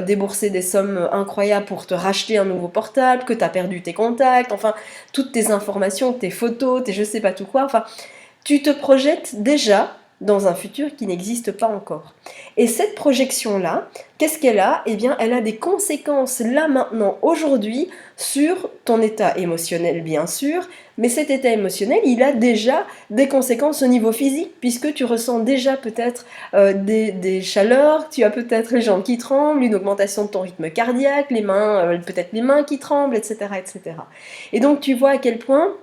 débourser des sommes incroyables pour te racheter un nouveau portable, que tu as perdu tes contacts, enfin, toutes tes informations, tes photos, tes je sais pas tout quoi, enfin, tu te projettes déjà dans un futur qui n'existe pas encore. Et cette projection-là, qu'est-ce qu'elle a? Eh bien, elle a des conséquences là, maintenant, aujourd'hui, sur ton état émotionnel, bien sûr, mais cet état émotionnel, il a déjà des conséquences au niveau physique, puisque tu ressens déjà peut-être des chaleurs, tu as peut-être les jambes qui tremblent, une augmentation de ton rythme cardiaque, les mains, peut-être les mains qui tremblent, etc., etc. Et donc, tu vois à quel point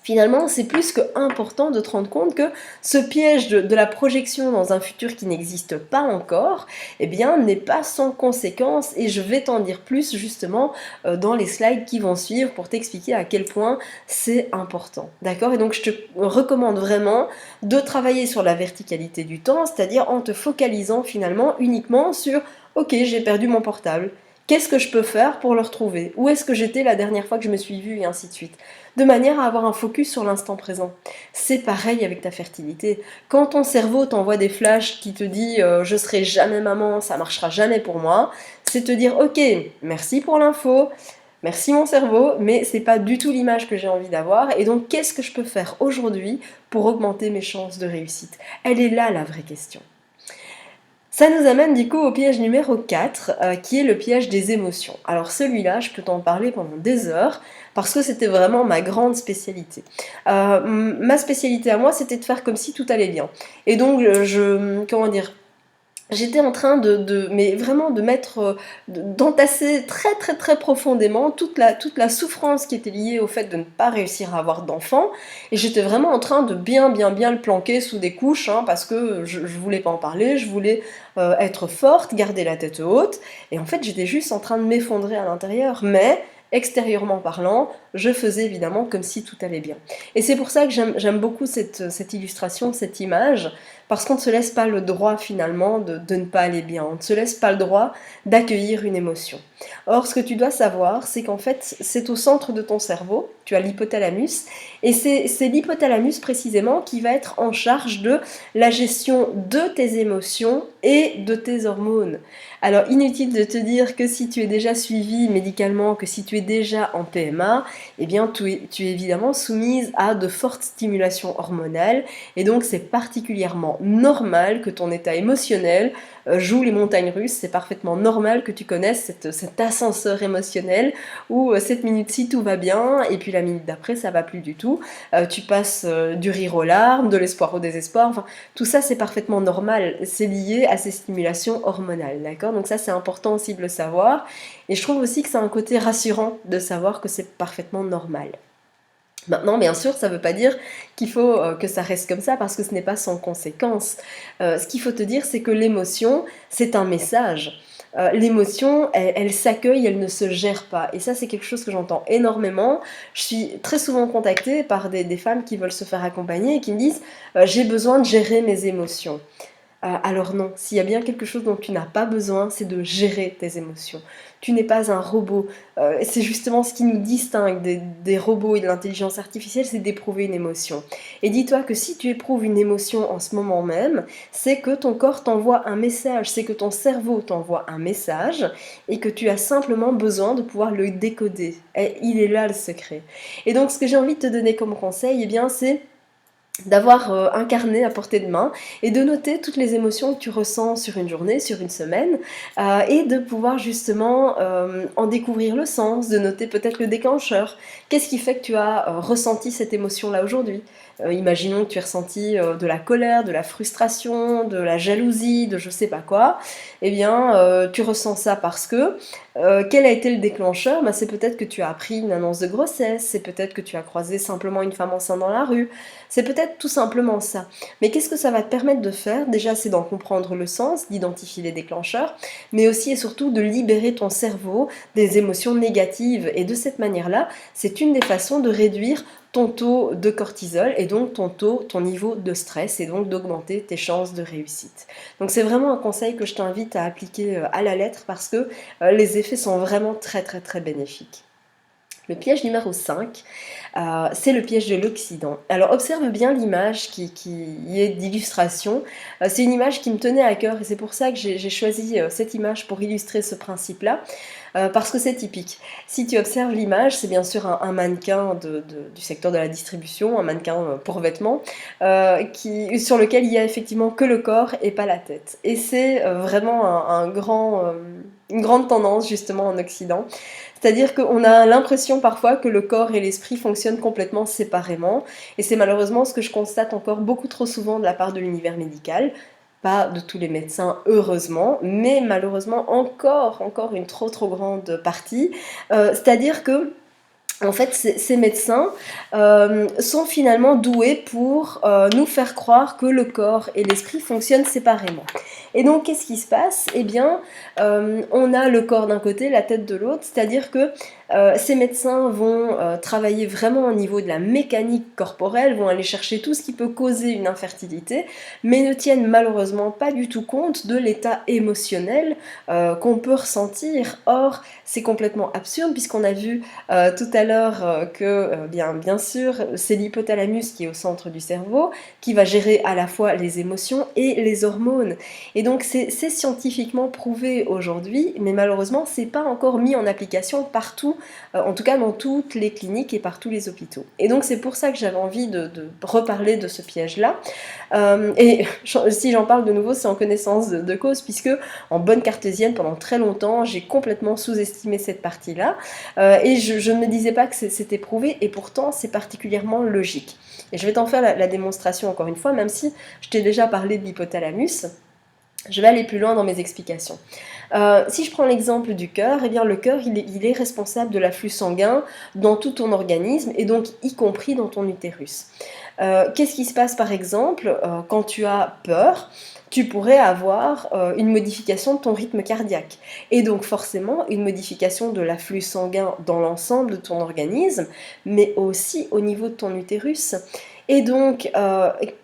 finalement, c'est plus que important de te rendre compte que ce piège de la projection dans un futur qui n'existe pas encore, eh bien, n'est pas sans conséquence, et je vais t'en dire plus justement dans les slides qui vont suivre pour t'expliquer à quel point c'est important. D'accord? Et donc, je te recommande vraiment de travailler sur la verticalité du temps, c'est-à-dire en te focalisant finalement uniquement sur « Ok, j'ai perdu mon portable. Qu'est-ce que je peux faire pour le retrouver? Où est-ce que j'étais la dernière fois que je me suis vue ?» et ainsi de suite. De manière à avoir un focus sur l'instant présent. C'est pareil avec ta fertilité. Quand ton cerveau t'envoie des flashs qui te dit je serai jamais maman, ça marchera jamais pour moi, c'est te dire ok, merci pour l'info, merci mon cerveau, mais c'est pas du tout l'image que j'ai envie d'avoir, et donc qu'est-ce que je peux faire aujourd'hui pour augmenter mes chances de réussite? Elle est là la vraie question. Ça nous amène du coup au piège numéro 4, qui est le piège des émotions. Alors celui-là, je peux t'en parler pendant des heures, parce que c'était vraiment ma grande spécialité. Ma spécialité à moi, c'était de faire comme si tout allait bien. Et donc, comment dire, j'étais en train mais vraiment de mettre, d'entasser très très très profondément toute la souffrance qui était liée au fait de ne pas réussir à avoir d'enfant, et j'étais vraiment en train de bien le planquer sous des couches, hein, parce que je voulais pas en parler, je voulais être forte, garder la tête haute, et en fait j'étais juste en train de m'effondrer à l'intérieur, mais extérieurement parlant, je faisais évidemment comme si tout allait bien. Et c'est pour ça que j'aime beaucoup cette illustration, cette image, parce qu'on ne se laisse pas le droit finalement de ne pas aller bien, on ne se laisse pas le droit d'accueillir une émotion. Or, ce que tu dois savoir, c'est qu'en fait, c'est au centre de ton cerveau, tu as l'hypothalamus, et c'est l'hypothalamus précisément qui va être en charge de la gestion de tes émotions et de tes hormones. Alors, inutile de te dire que si tu es déjà suivi médicalement, que si tu es déjà en PMA, eh bien, tu es évidemment soumise à de fortes stimulations hormonales, et donc c'est particulièrement normal que ton état émotionnel joue les montagnes russes. C'est parfaitement normal que tu connaisses cet ascenseur émotionnel où 7 minutes ci tout va bien, et puis la minute d'après ça va plus du tout. Tu passes du rire aux larmes, de l'espoir au désespoir, enfin, tout ça c'est parfaitement normal, c'est lié à ces stimulations hormonales, d'accord? Donc ça c'est important aussi de le savoir, et je trouve aussi que c'est un côté rassurant de savoir que c'est parfaitement normal. Maintenant, bien sûr, ça ne veut pas dire qu'il faut que ça reste comme ça, parce que ce n'est pas sans conséquence. Ce qu'il faut te dire, c'est que l'émotion, c'est un message. L'émotion, elle s'accueille, elle ne se gère pas. Et ça, c'est quelque chose que j'entends énormément. Je suis très souvent contactée par des femmes qui veulent se faire accompagner et qui me disent j'ai besoin de gérer mes émotions. Alors non, s'il y a bien quelque chose dont tu n'as pas besoin, c'est de gérer tes émotions. Tu n'es pas un robot. C'est justement ce qui nous distingue des robots et de l'intelligence artificielle, c'est d'éprouver une émotion. Et dis-toi que si tu éprouves une émotion en ce moment même, c'est que ton corps t'envoie un message, c'est que ton cerveau t'envoie un message, et que tu as simplement besoin de pouvoir le décoder. Et il est là le secret. Et donc ce que j'ai envie de te donner comme conseil, eh bien c'est d'avoir un carnet à portée de main et de noter toutes les émotions que tu ressens sur une journée, sur une semaine, et de pouvoir justement en découvrir le sens, de noter peut-être le déclencheur. Qu'est-ce qui fait que tu as ressenti cette émotion-là aujourd'hui? Imaginons que tu aies ressenti de la colère, de la frustration, de la jalousie, de je sais pas quoi. Eh bien, tu ressens ça parce que quel a été le déclencheur? C'est peut-être que tu as appris une annonce de grossesse, c'est peut-être que tu as croisé simplement une femme enceinte dans la rue, c'est peut-être tout simplement ça. Mais qu'est-ce que ça va te permettre de faire? Déjà, c'est d'en comprendre le sens, d'identifier les déclencheurs, mais aussi et surtout de libérer ton cerveau des émotions négatives. Et de cette manière-là, c'est une des façons de réduire ton taux de cortisol et donc ton niveau de stress, et donc d'augmenter tes chances de réussite. Donc c'est vraiment un conseil que je t'invite à appliquer à la lettre, parce que les effets sont vraiment très très très bénéfiques. Le piège numéro 5, c'est le piège de l'Occident. Alors observe bien l'image qui est d'illustration. C'est une image qui me tenait à cœur, et c'est pour ça que j'ai choisi cette image pour illustrer ce principe-là, parce que c'est typique. Si tu observes l'image, c'est bien sûr un mannequin du secteur de la distribution, un mannequin pour vêtements, sur lequel il y a effectivement que le corps et pas la tête. Et c'est vraiment une grande tendance justement en Occident. C'est-à-dire qu'on a l'impression parfois que le corps et l'esprit fonctionnent complètement séparément, et c'est malheureusement ce que je constate encore beaucoup trop souvent de la part de l'univers médical. Pas de tous les médecins, heureusement, mais malheureusement encore une trop grande partie. C'est-à-dire que en fait, ces médecins sont finalement doués pour nous faire croire que le corps et l'esprit fonctionnent séparément. Et donc, qu'est-ce qui se passe? Eh bien, on a le corps d'un côté, la tête de l'autre, c'est-à-dire que ces médecins vont travailler vraiment au niveau de la mécanique corporelle, vont aller chercher tout ce qui peut causer une infertilité, mais ne tiennent malheureusement pas du tout compte de l'état émotionnel qu'on peut ressentir. Or, c'est complètement absurde, puisqu'on a vu tout à l'heure que, bien sûr, c'est l'hypothalamus qui est au centre du cerveau, qui va gérer à la fois les émotions et les hormones. Et donc, c'est scientifiquement prouvé aujourd'hui, mais malheureusement, c'est pas encore mis en application partout, en tout cas dans toutes les cliniques et par tous les hôpitaux. Et donc, c'est pour ça que j'avais envie de reparler de ce piège-là. Et si j'en parle de nouveau, c'est en connaissance de cause, puisque en bonne cartésienne, pendant très longtemps, j'ai complètement sous-estimé cette partie-là, et je ne me disais pas que c'était prouvé, et pourtant c'est particulièrement logique. Et je vais t'en faire la démonstration encore une fois, même si je t'ai déjà parlé de l'hypothalamus. Je vais aller plus loin dans mes explications. Si je prends l'exemple du cœur, eh bien le cœur il est responsable de l'afflux sanguin dans tout ton organisme, et donc y compris dans ton utérus. Qu'est-ce qui se passe par exemple quand tu as peur? Tu pourrais avoir une modification de ton rythme cardiaque et donc forcément une modification de l'afflux sanguin dans l'ensemble de ton organisme, mais aussi au niveau de ton utérus. Et donc,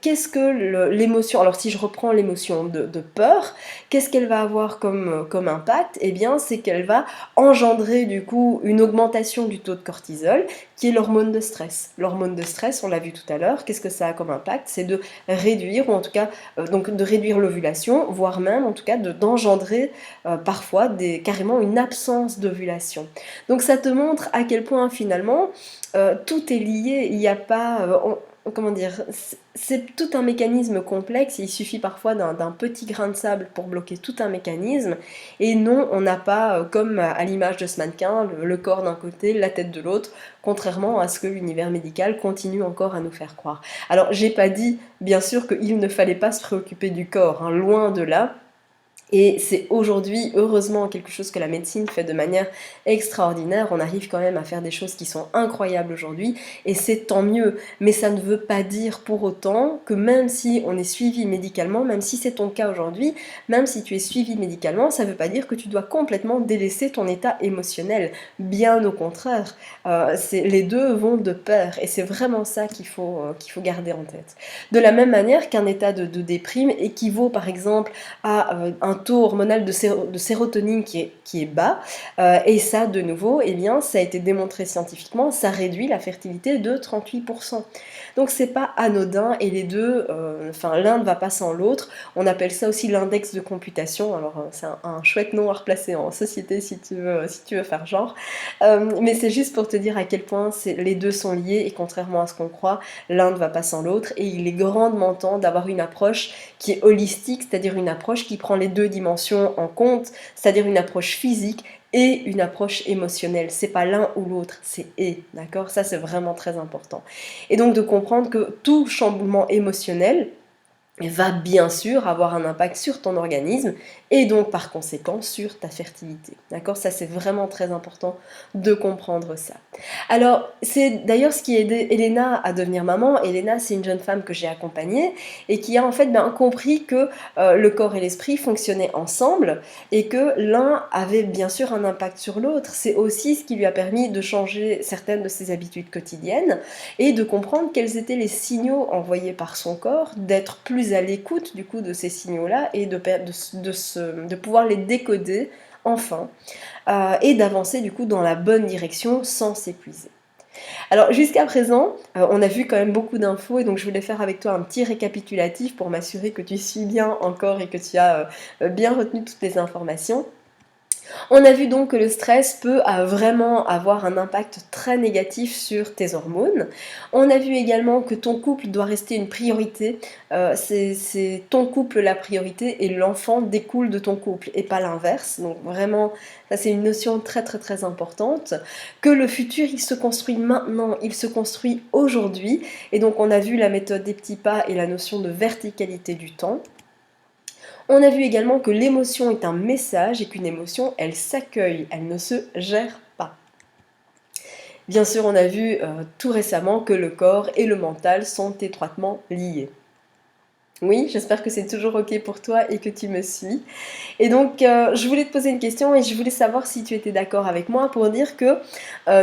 qu'est-ce que l'émotion, alors si je reprends l'émotion de peur, qu'est-ce qu'elle va avoir comme impact? Eh bien, c'est qu'elle va engendrer du coup une augmentation du taux de cortisol, qui est l'hormone de stress. L'hormone de stress, on l'a vu tout à l'heure, qu'est-ce que ça a comme impact? C'est de réduire, ou en tout cas, donc de réduire l'ovulation, voire même en tout cas d'engendrer parfois carrément une absence d'ovulation. Donc ça te montre à quel point finalement tout est lié, il n'y a pas... comment dire, c'est tout un mécanisme complexe, il suffit parfois d'un petit grain de sable pour bloquer tout un mécanisme, et non, on n'a pas, comme à l'image de ce mannequin, le corps d'un côté, la tête de l'autre, contrairement à ce que l'univers médical continue encore à nous faire croire. Alors, j'ai pas dit, bien sûr, qu'il ne fallait pas se préoccuper du corps, hein, loin de là. Et c'est aujourd'hui, heureusement, quelque chose que la médecine fait de manière extraordinaire. On arrive quand même à faire des choses qui sont incroyables aujourd'hui, et c'est tant mieux. Mais ça ne veut pas dire pour autant que même si on est suivi médicalement, même si c'est ton cas aujourd'hui, même si tu es suivi médicalement, ça ne veut pas dire que tu dois complètement délaisser ton état émotionnel. Bien au contraire, les deux vont de pair, et c'est vraiment ça qu'il faut garder en tête. De la même manière qu'un état de déprime équivaut par exemple à un taux hormonal de sérotonine qui est bas, et ça de nouveau, eh bien, ça a été démontré scientifiquement, ça réduit la fertilité de 38%. Donc c'est pas anodin, et les deux, l'un ne va pas sans l'autre. On appelle ça aussi l'index de computation, alors c'est un chouette nom à replacer en société si tu veux faire genre, mais c'est juste pour te dire à quel point les deux sont liés, et contrairement à ce qu'on croit, l'un ne va pas sans l'autre, et il est grandement temps d'avoir une approche qui est holistique, c'est-à-dire une approche qui prend les deux dimensions en compte, c'est-à-dire une approche physique et une approche émotionnelle. C'est pas l'un ou l'autre, c'est et, d'accord? Ça, c'est vraiment très important. Et donc de comprendre que tout chamboulement émotionnel va bien sûr avoir un impact sur ton organisme, et donc par conséquent sur ta fertilité. D'accord? Ça, c'est vraiment très important de comprendre ça. Alors, c'est d'ailleurs ce qui a aidé Elena à devenir maman. Elena, c'est une jeune femme que j'ai accompagnée et qui a en fait compris que le corps et l'esprit fonctionnaient ensemble, et que l'un avait bien sûr un impact sur l'autre. C'est aussi ce qui lui a permis de changer certaines de ses habitudes quotidiennes et de comprendre quels étaient les signaux envoyés par son corps, d'être plus à l'écoute du coup de ces signaux-là, et de pouvoir les décoder enfin, et d'avancer du coup dans la bonne direction sans s'épuiser. Alors jusqu'à présent, on a vu quand même beaucoup d'infos, et donc je voulais faire avec toi un petit récapitulatif pour m'assurer que tu suis bien encore et que tu as bien retenu toutes les informations. On a vu donc que le stress peut vraiment avoir un impact très négatif sur tes hormones. On a vu également que ton couple doit rester une priorité. C'est ton couple la priorité, et l'enfant découle de ton couple et pas l'inverse. Donc vraiment, ça c'est une notion très très très importante. Que le futur, il se construit maintenant, il se construit aujourd'hui. Et donc on a vu la méthode des petits pas et la notion de verticalité du temps. On a vu également que l'émotion est un message, et qu'une émotion, elle s'accueille, elle ne se gère pas. Bien sûr, on a vu tout récemment que le corps et le mental sont étroitement liés. Oui, j'espère que c'est toujours ok pour toi et que tu me suis. Et donc, je voulais te poser une question, et je voulais savoir si tu étais d'accord avec moi pour dire que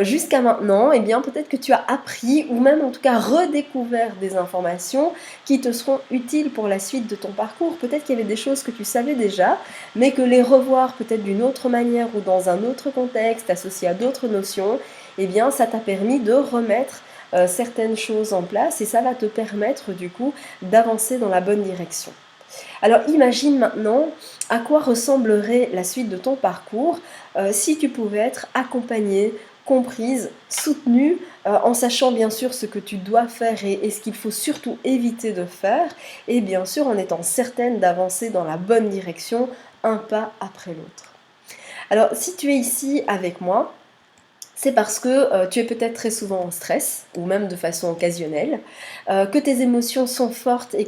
jusqu'à maintenant, eh bien, peut-être que tu as appris, ou même en tout cas redécouvert des informations qui te seront utiles pour la suite de ton parcours. Peut-être qu'il y avait des choses que tu savais déjà, mais que les revoir peut-être d'une autre manière ou dans un autre contexte, associé à d'autres notions, eh bien, ça t'a permis de remettre certaines choses en place, et ça va te permettre du coup d'avancer dans la bonne direction. Alors imagine maintenant à quoi ressemblerait la suite de ton parcours si tu pouvais être accompagnée, comprise, soutenue, en sachant bien sûr ce que tu dois faire et ce qu'il faut surtout éviter de faire, et bien sûr en étant certaine d'avancer dans la bonne direction, un pas après l'autre. Alors si tu es ici avec moi, C'est parce que tu es peut-être très souvent en stress, ou même de façon occasionnelle, que tes émotions sont fortes et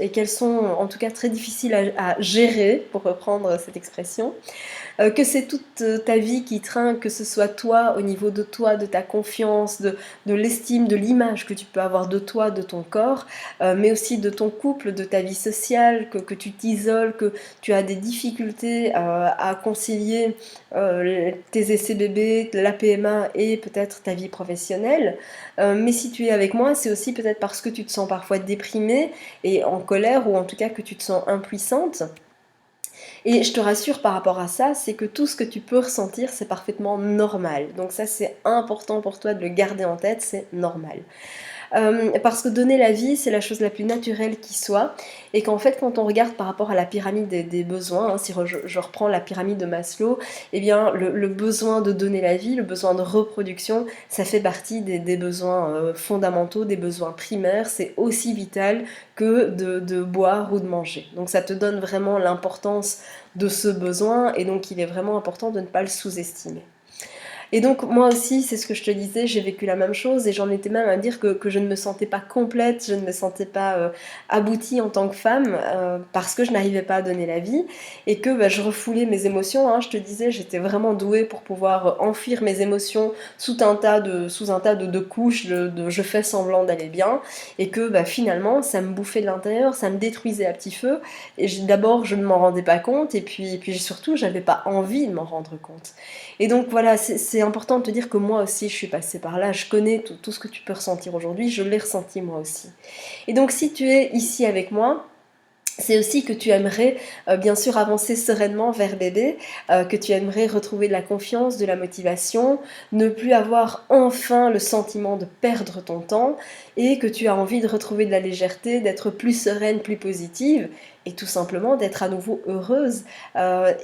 qu'elles sont en tout cas très difficiles à gérer, pour reprendre cette expression, que c'est toute ta vie qui trinque, que ce soit toi, au niveau de toi, de ta confiance, de l'estime, de l'image que tu peux avoir de toi, de ton corps, mais aussi de ton couple, de ta vie sociale, que tu t'isoles, que tu as des difficultés à concilier tes essais bébés, la PMA et peut-être ta vie professionnelle. Mais si tu es avec moi, c'est aussi peut-être parce que tu te sens parfois déprimée et en colère, ou en tout cas que tu te sens impuissante. Et je te rassure par rapport à ça, c'est que tout ce que tu peux ressentir, c'est parfaitement normal. Donc ça, c'est important pour toi de le garder en tête, c'est normal. Parce que donner la vie, c'est la chose la plus naturelle qui soit, et qu'en fait, quand on regarde par rapport à la pyramide des besoins, hein, si je reprends la pyramide de Maslow, eh bien, le besoin de donner la vie, le besoin de reproduction, ça fait partie des besoins fondamentaux, des besoins primaires, c'est aussi vital que de boire ou de manger. Donc ça te donne vraiment l'importance de ce besoin, et donc il est vraiment important de ne pas le sous-estimer. Et donc moi aussi, c'est ce que je te disais, j'ai vécu la même chose, et j'en étais même à dire que je ne me sentais pas complète, je ne me sentais pas aboutie en tant que femme, parce que je n'arrivais pas à donner la vie, et que je refoulais mes émotions, hein. Je te disais, j'étais vraiment douée pour pouvoir enfuir mes émotions sous un tas de couches, je fais semblant d'aller bien, et que finalement ça me bouffait de l'intérieur, ça me détruisait à petit feu, et d'abord je ne m'en rendais pas compte, et puis surtout j'avais pas envie de m'en rendre compte. Et donc voilà, c'est important de te dire que moi aussi je suis passée par là, je connais tout ce que tu peux ressentir aujourd'hui, je l'ai ressenti moi aussi. Et donc si tu es ici avec moi, c'est aussi que tu aimerais bien sûr avancer sereinement vers bébé, que tu aimerais retrouver de la confiance, de la motivation, ne plus avoir enfin le sentiment de perdre ton temps, et que tu as envie de retrouver de la légèreté, d'être plus sereine, plus positive, et tout simplement d'être à nouveau heureuse.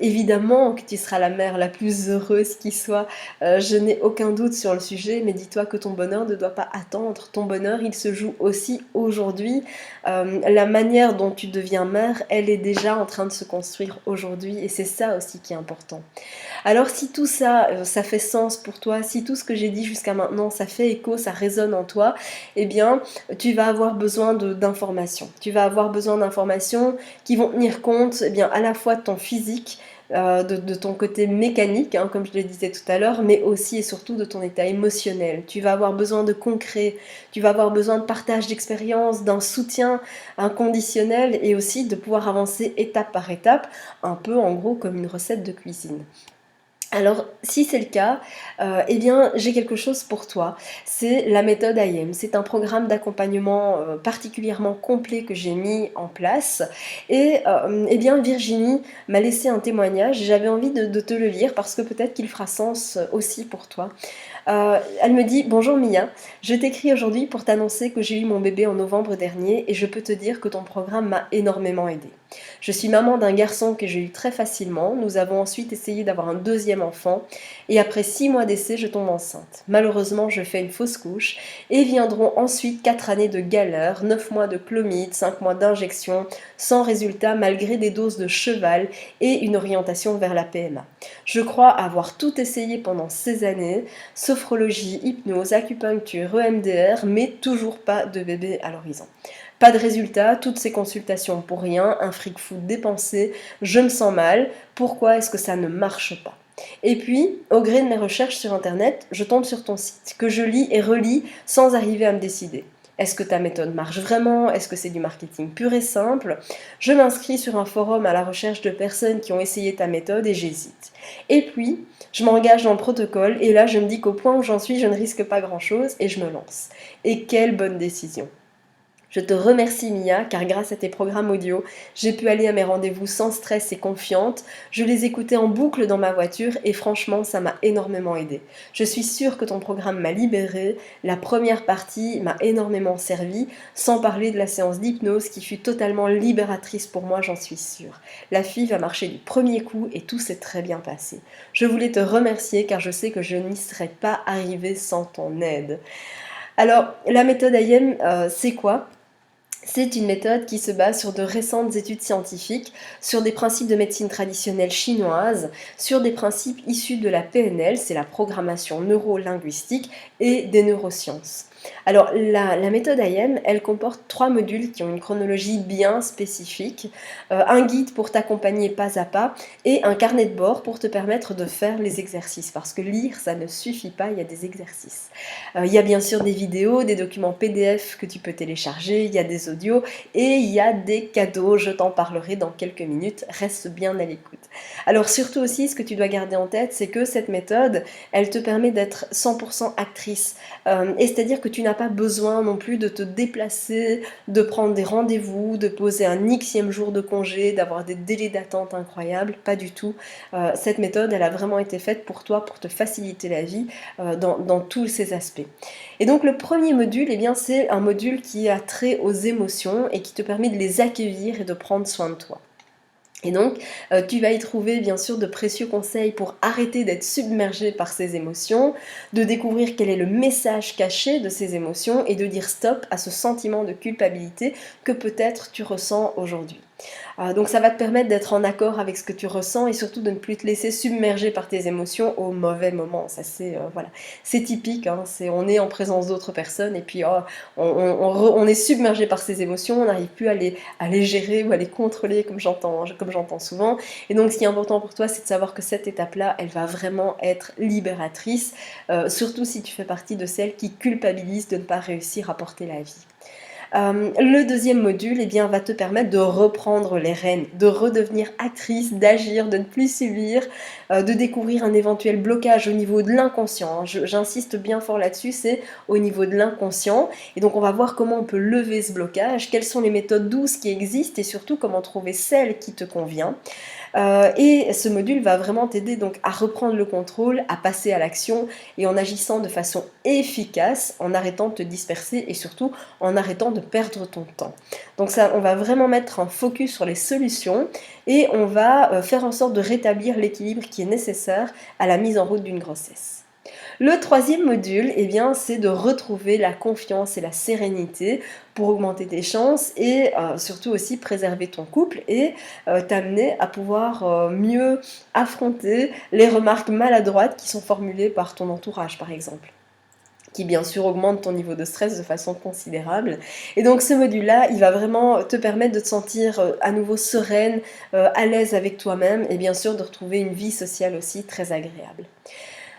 Évidemment que tu seras la mère la plus heureuse qui soit, je n'ai aucun doute sur le sujet, mais dis-toi que ton bonheur ne doit pas attendre. Ton bonheur, il se joue aussi aujourd'hui. La manière dont tu deviens mère, elle est déjà en train de se construire aujourd'hui, et c'est ça aussi qui est important. Alors si tout ça, ça fait sens pour toi, si tout ce que j'ai dit jusqu'à maintenant, ça fait écho, ça résonne en toi, eh bien, tu vas avoir besoin d'informations. Tu vas avoir besoin d'informations qui vont tenir compte, eh bien, à la fois de ton physique, de ton côté mécanique, hein, comme je le disais tout à l'heure, mais aussi et surtout de ton état émotionnel. Tu vas avoir besoin de concret, tu vas avoir besoin de partage d'expérience, d'un soutien inconditionnel, et aussi de pouvoir avancer étape par étape, un peu en gros comme une recette de cuisine. Alors, si c'est le cas, eh bien, j'ai quelque chose pour toi. C'est la méthode IM. C'est un programme d'accompagnement particulièrement complet que j'ai mis en place. Et eh bien, Virginie m'a laissé un témoignage. J'avais envie de te le lire parce que peut-être qu'il fera sens aussi pour toi. Elle me dit: Bonjour Mia, je t'écris aujourd'hui pour t'annoncer que j'ai eu mon bébé en novembre dernier, et je peux te dire que ton programme m'a énormément aidée. Je suis maman d'un garçon que j'ai eu très facilement. Nous avons ensuite essayé d'avoir un deuxième enfant, et après 6 mois d'essai, je tombe enceinte. Malheureusement, je fais une fausse couche, et viendront ensuite 4 années de galère, 9 mois de chlomide, 5 mois d'injection, sans résultat malgré des doses de cheval et une orientation vers la PMA. Je crois avoir tout essayé pendant ces années, sophrologie, hypnose, acupuncture, EMDR, mais toujours pas de bébé à l'horizon. Pas de résultat, toutes ces consultations pour rien, un fric fou dépensé, je me sens mal, pourquoi est-ce que ça ne marche pas? Et puis, au gré de mes recherches sur internet, je tombe sur ton site, que je lis et relis sans arriver à me décider. Est-ce que ta méthode marche vraiment? Est-ce que c'est du marketing pur et simple? Je m'inscris sur un forum à la recherche de personnes qui ont essayé ta méthode, et j'hésite. Et puis, je m'engage dans le protocole, et là je me dis qu'au point où j'en suis, je ne risque pas grand-chose, et je me lance. Et quelle bonne décision! Je te remercie Mia, car grâce à tes programmes audio, j'ai pu aller à mes rendez-vous sans stress et confiante. Je les écoutais en boucle dans ma voiture, et franchement, ça m'a énormément aidée. Je suis sûre que ton programme m'a libérée. La première partie m'a énormément servi, sans parler de la séance d'hypnose qui fut totalement libératrice pour moi, j'en suis sûre. La fille va marcher du premier coup, et tout s'est très bien passé. Je voulais te remercier, car je sais que je n'y serais pas arrivée sans ton aide. Alors, la méthode IM, c'est quoi ? C'est une méthode qui se base sur de récentes études scientifiques, sur des principes de médecine traditionnelle chinoise, sur des principes issus de la PNL, c'est la programmation neuro-linguistique, et des neurosciences. Alors la méthode IM, elle comporte 3 modules qui ont une chronologie bien spécifique, un guide pour t'accompagner pas à pas et un carnet de bord pour te permettre de faire les exercices, parce que lire ça ne suffit pas, il y a des exercices. Il y a bien sûr des vidéos, des documents PDF que tu peux télécharger, il y a des audios et il y a des cadeaux, je t'en parlerai dans quelques minutes, reste bien à l'écoute. Alors surtout aussi, ce que tu dois garder en tête, c'est que cette méthode, elle te permet d'être 100% actrice. Et c'est-à-dire que tu n'as pas besoin non plus de te déplacer, de prendre des rendez-vous, de poser un xème jour de congé, d'avoir des délais d'attente incroyables, pas du tout. Cette méthode, elle a vraiment été faite pour toi, pour te faciliter la vie dans tous ces aspects. Et donc le premier module, eh bien, c'est un module qui a trait aux émotions et qui te permet de les accueillir et de prendre soin de toi. Et donc, tu vas y trouver bien sûr de précieux conseils pour arrêter d'être submergé par ces émotions, de découvrir quel est le message caché de ces émotions et de dire stop à ce sentiment de culpabilité que peut-être tu ressens aujourd'hui. Donc ça va te permettre d'être en accord avec ce que tu ressens et surtout de ne plus te laisser submerger par tes émotions au mauvais moment. Ça c'est voilà, c'est typique, hein, on est en présence d'autres personnes et puis on est submergé par ces émotions, on n'arrive plus à les gérer ou à les contrôler comme j'entends souvent. Et donc ce qui est important pour toi, c'est de savoir que cette étape-là, elle va vraiment être libératrice, surtout si tu fais partie de celles qui culpabilisent de ne pas réussir à porter la vie. Le deuxième module, eh bien, va te permettre de reprendre les rênes, de redevenir actrice, d'agir, de ne plus subir, de découvrir un éventuel blocage au niveau de l'inconscient. Hein. J'insiste bien fort là-dessus, c'est au niveau de l'inconscient. Et donc on va voir comment on peut lever ce blocage, quelles sont les méthodes douces qui existent et surtout comment trouver celle qui te convient. Et ce module va vraiment t'aider donc à reprendre le contrôle, à passer à l'action et en agissant de façon efficace, en arrêtant de te disperser et surtout en arrêtant de perdre ton temps. Donc ça, on va vraiment mettre un focus sur les solutions et on va faire en sorte de rétablir l'équilibre qui est nécessaire à la mise en route d'une grossesse. Le troisième module, eh bien, c'est de retrouver la confiance et la sérénité pour augmenter tes chances et surtout aussi préserver ton couple et t'amener à pouvoir mieux affronter les remarques maladroites qui sont formulées par ton entourage, par exemple, qui bien sûr augmente ton niveau de stress de façon considérable. Et donc ce module-là, il va vraiment te permettre de te sentir à nouveau sereine, à l'aise avec toi-même et bien sûr de retrouver une vie sociale aussi très agréable.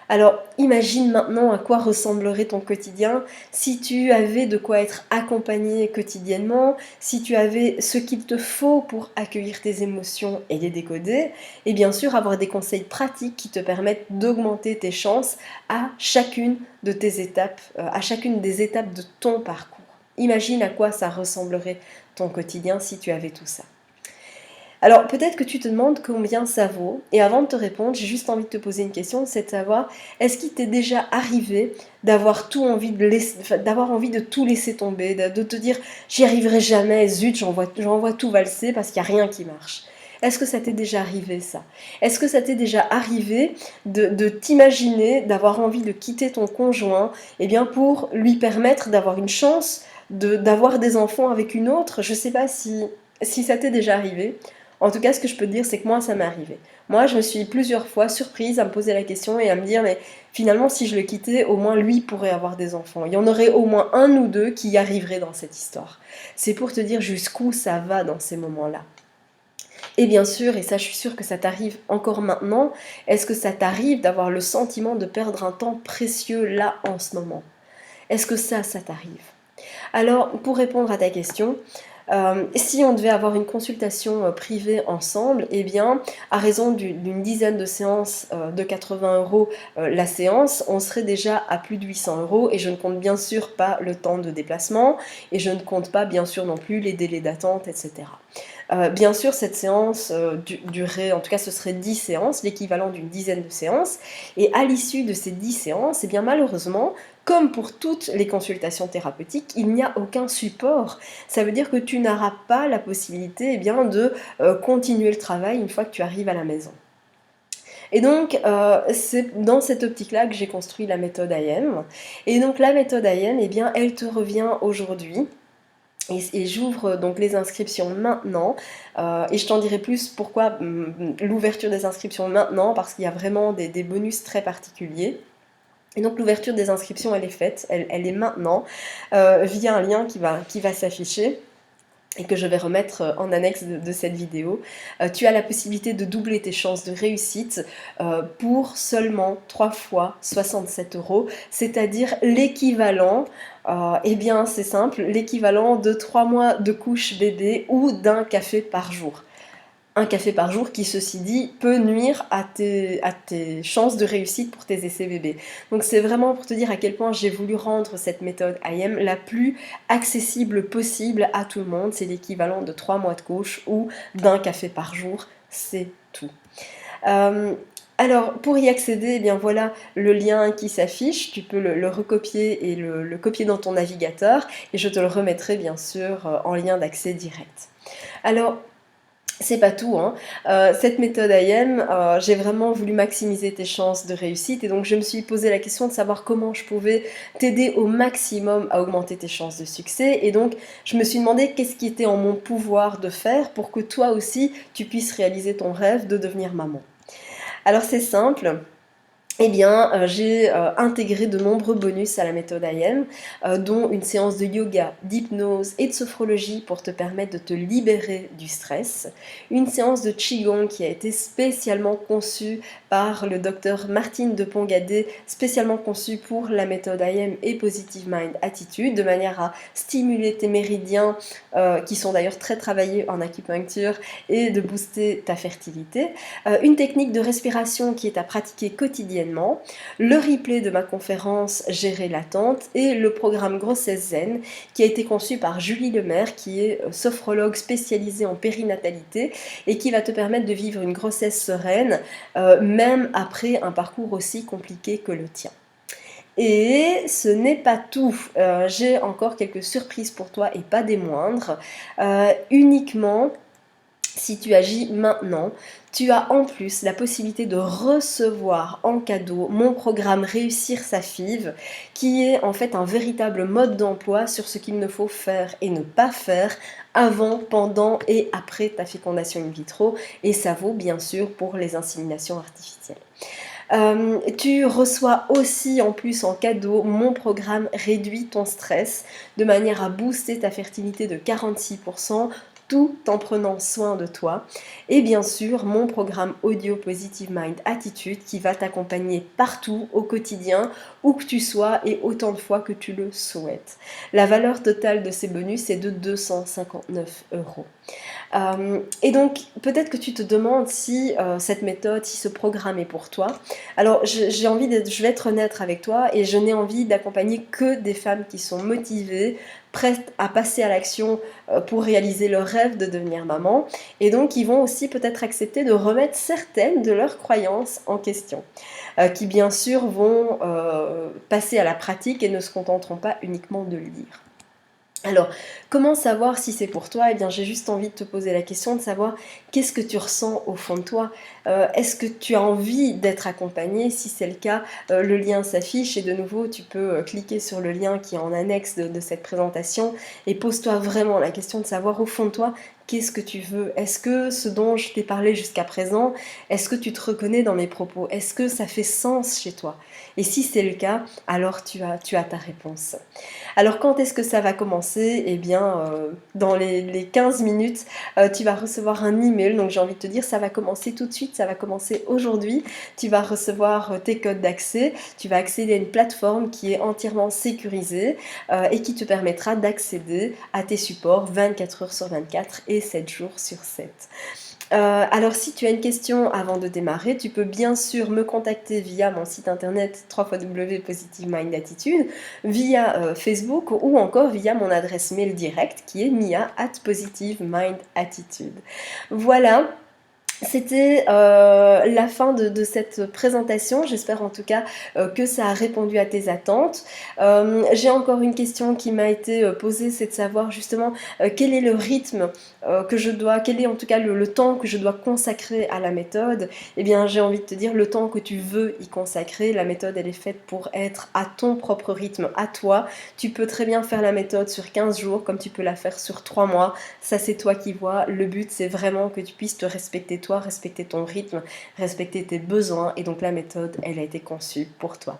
Alors, imagine maintenant à quoi ressemblerait ton quotidien si tu avais de quoi être accompagné quotidiennement, si tu avais ce qu'il te faut pour accueillir tes émotions et les décoder, et bien sûr avoir des conseils pratiques qui te permettent d'augmenter tes chances à chacune de tes étapes, à chacune des étapes de ton parcours. Imagine à quoi ça ressemblerait ton quotidien si tu avais tout ça. Alors peut-être que tu te demandes combien ça vaut, et avant de te répondre, j'ai juste envie de te poser une question, c'est de savoir, est-ce qu'il t'est déjà arrivé d'avoir envie d'avoir envie de tout laisser tomber, de te dire j'y arriverai jamais, zut, j'envoie tout valser parce qu'il n'y a rien qui marche. Est-ce que ça t'est déjà arrivé ça? Est-ce que ça t'est déjà arrivé de t'imaginer, d'avoir envie de quitter ton conjoint, eh bien pour lui permettre d'avoir une chance d'avoir des enfants avec une autre? Je ne sais pas si ça t'est déjà arrivé. En tout cas, ce que je peux te dire, c'est que moi, ça m'est arrivé. Moi, je me suis plusieurs fois surprise à me poser la question et à me dire, mais finalement, si je le quittais, au moins lui pourrait avoir des enfants. Il y en aurait au moins un ou deux qui y arriveraient dans cette histoire. C'est pour te dire jusqu'où ça va dans ces moments-là. Et bien sûr, et ça je suis sûre que ça t'arrive encore maintenant, est-ce que ça t'arrive d'avoir le sentiment de perdre un temps précieux là en ce moment? Est-ce que ça t'arrive? Alors, pour répondre à ta question, si on devait avoir une consultation privée ensemble, eh bien, à raison d'une dizaine de séances de 80 euros la séance, on serait déjà à plus de 800 euros et je ne compte bien sûr pas le temps de déplacement et je ne compte pas bien sûr non plus les délais d'attente, etc. Bien sûr, cette séance durerait, en tout cas ce serait 10 séances, l'équivalent d'une dizaine de séances, et à l'issue de ces 10 séances, eh bien malheureusement, comme pour toutes les consultations thérapeutiques, il n'y a aucun support. Ça veut dire que tu n'auras pas la possibilité de continuer le travail une fois que tu arrives à la maison. Et donc, c'est dans cette optique-là que j'ai construit la méthode IM. Et donc, la méthode IM, eh bien, elle te revient aujourd'hui Et j'ouvre donc les inscriptions maintenant et je t'en dirai plus pourquoi l'ouverture des inscriptions maintenant, parce qu'il y a vraiment des bonus très particuliers. Et donc l'ouverture des inscriptions elle est faite, elle est maintenant via un lien qui va s'afficher et que je vais remettre en annexe de cette vidéo. Tu as la possibilité de doubler tes chances de réussite pour seulement 3 fois 67 €, c'est-à-dire l'équivalent, eh bien c'est simple, l'équivalent de 3 mois de couche bébé ou d'un café par jour. Un café par jour qui, ceci dit, peut nuire à tes chances de réussite pour tes essais bébés. Donc c'est vraiment pour te dire à quel point j'ai voulu rendre cette méthode IM la plus accessible possible à tout le monde. C'est l'équivalent de 3 mois de couche ou d'un café par jour, c'est tout. Alors, pour y accéder, eh bien voilà le lien qui s'affiche, tu peux le recopier et le copier dans ton navigateur, et je te le remettrai bien sûr en lien d'accès direct. Alors, c'est pas tout, hein. Cette méthode IM, j'ai vraiment voulu maximiser tes chances de réussite, et donc je me suis posé la question de savoir comment je pouvais t'aider au maximum à augmenter tes chances de succès, et donc je me suis demandé qu'est-ce qui était en mon pouvoir de faire pour que toi aussi tu puisses réaliser ton rêve de devenir maman. Alors c'est simple. Eh bien, j'ai intégré de nombreux bonus à la méthode IM, dont une séance de yoga, d'hypnose et de sophrologie pour te permettre de te libérer du stress, une séance de Qigong qui a été spécialement conçue par le docteur Martine de Pongadé, spécialement conçue pour la méthode IM et Positive Mind Attitude, de manière à stimuler tes méridiens, qui sont d'ailleurs très travaillés en acupuncture, et de booster ta fertilité, une technique de respiration qui est à pratiquer quotidiennement, le replay de ma conférence Gérer l'attente et le programme Grossesse Zen qui a été conçu par Julie Lemaire, qui est sophrologue spécialisée en périnatalité et qui va te permettre de vivre une grossesse sereine même après un parcours aussi compliqué que le tien. Et ce n'est pas tout, j'ai encore quelques surprises pour toi et pas des moindres. Uniquement si tu agis maintenant, tu as en plus la possibilité de recevoir en cadeau mon programme Réussir sa FIV, qui est en fait un véritable mode d'emploi sur ce qu'il ne faut faire et ne pas faire avant, pendant et après ta fécondation in vitro, et ça vaut bien sûr pour les inséminations artificielles. Tu reçois aussi en plus en cadeau mon programme Réduis ton stress, de manière à booster ta fertilité de 46%, tout en prenant soin de toi, et bien sûr mon programme audio Positive Mind Attitude qui va t'accompagner partout au quotidien, où que tu sois et autant de fois que tu le souhaites. La valeur totale de ces bonus est de 259 €. Et donc peut-être que tu te demandes si cette méthode, si ce programme est pour toi. Alors je vais être honnête avec toi, et je n'ai envie d'accompagner que des femmes qui sont motivées, prêtes à passer à l'action pour réaliser leur rêve de devenir maman, et donc qui vont aussi peut-être accepter de remettre certaines de leurs croyances en question, qui bien sûr vont passer à la pratique et ne se contenteront pas uniquement de le lire. Alors, comment savoir si c'est pour toi? Eh bien, j'ai juste envie de te poser la question de savoir qu'est-ce que tu ressens au fond de toi. Est-ce que tu as envie d'être accompagné? Si c'est le cas, le lien s'affiche, et de nouveau, tu peux cliquer sur le lien qui est en annexe de cette présentation, et pose-toi vraiment la question de savoir au fond de toi qu'est-ce que tu veux. Est-ce que ce dont je t'ai parlé jusqu'à présent, est-ce que tu te reconnais dans mes propos? Est-ce que ça fait sens chez toi? Et si c'est le cas, alors tu as ta réponse. Alors quand est-ce que ça va commencer? Eh bien, dans les 15 minutes, tu vas recevoir un email. Donc j'ai envie de te dire, ça va commencer tout de suite, ça va commencer aujourd'hui. Tu vas recevoir tes codes d'accès, tu vas accéder à une plateforme qui est entièrement sécurisée et qui te permettra d'accéder à tes supports 24 heures sur 24 et 7 jours sur 7. Alors si tu as une question avant de démarrer, tu peux bien sûr me contacter via mon site internet www.positivmindattitude, via Facebook, ou encore via mon adresse mail directe qui est mia@positivemindattitude. Voilà. C'était la fin de cette présentation. J'espère en tout cas que ça a répondu à tes attentes. J'ai encore une question qui m'a été posée, c'est de savoir justement quel est le rythme que je dois, quel est en tout cas le temps que je dois consacrer à la méthode. Eh bien, j'ai envie de te dire le temps que tu veux y consacrer. La méthode, elle est faite pour être à ton propre rythme, à toi. Tu peux très bien faire la méthode sur 15 jours comme tu peux la faire sur 3 mois. Ça, c'est toi qui vois. Le but, c'est vraiment que tu puisses te respecter toi, respecter ton rythme, respecter tes besoins. Et donc, la méthode, elle a été conçue pour toi.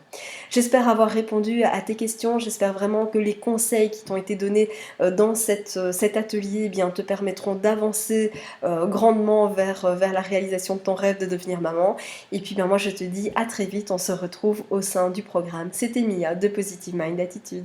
J'espère avoir répondu à tes questions. J'espère vraiment que les conseils qui t'ont été donnés dans cet atelier eh bien, te permettront d'avancer grandement vers la réalisation de ton rêve de devenir maman. Et puis, ben, moi, je te dis à très vite. On se retrouve au sein du programme. C'était Mia de Positive Mind Attitude.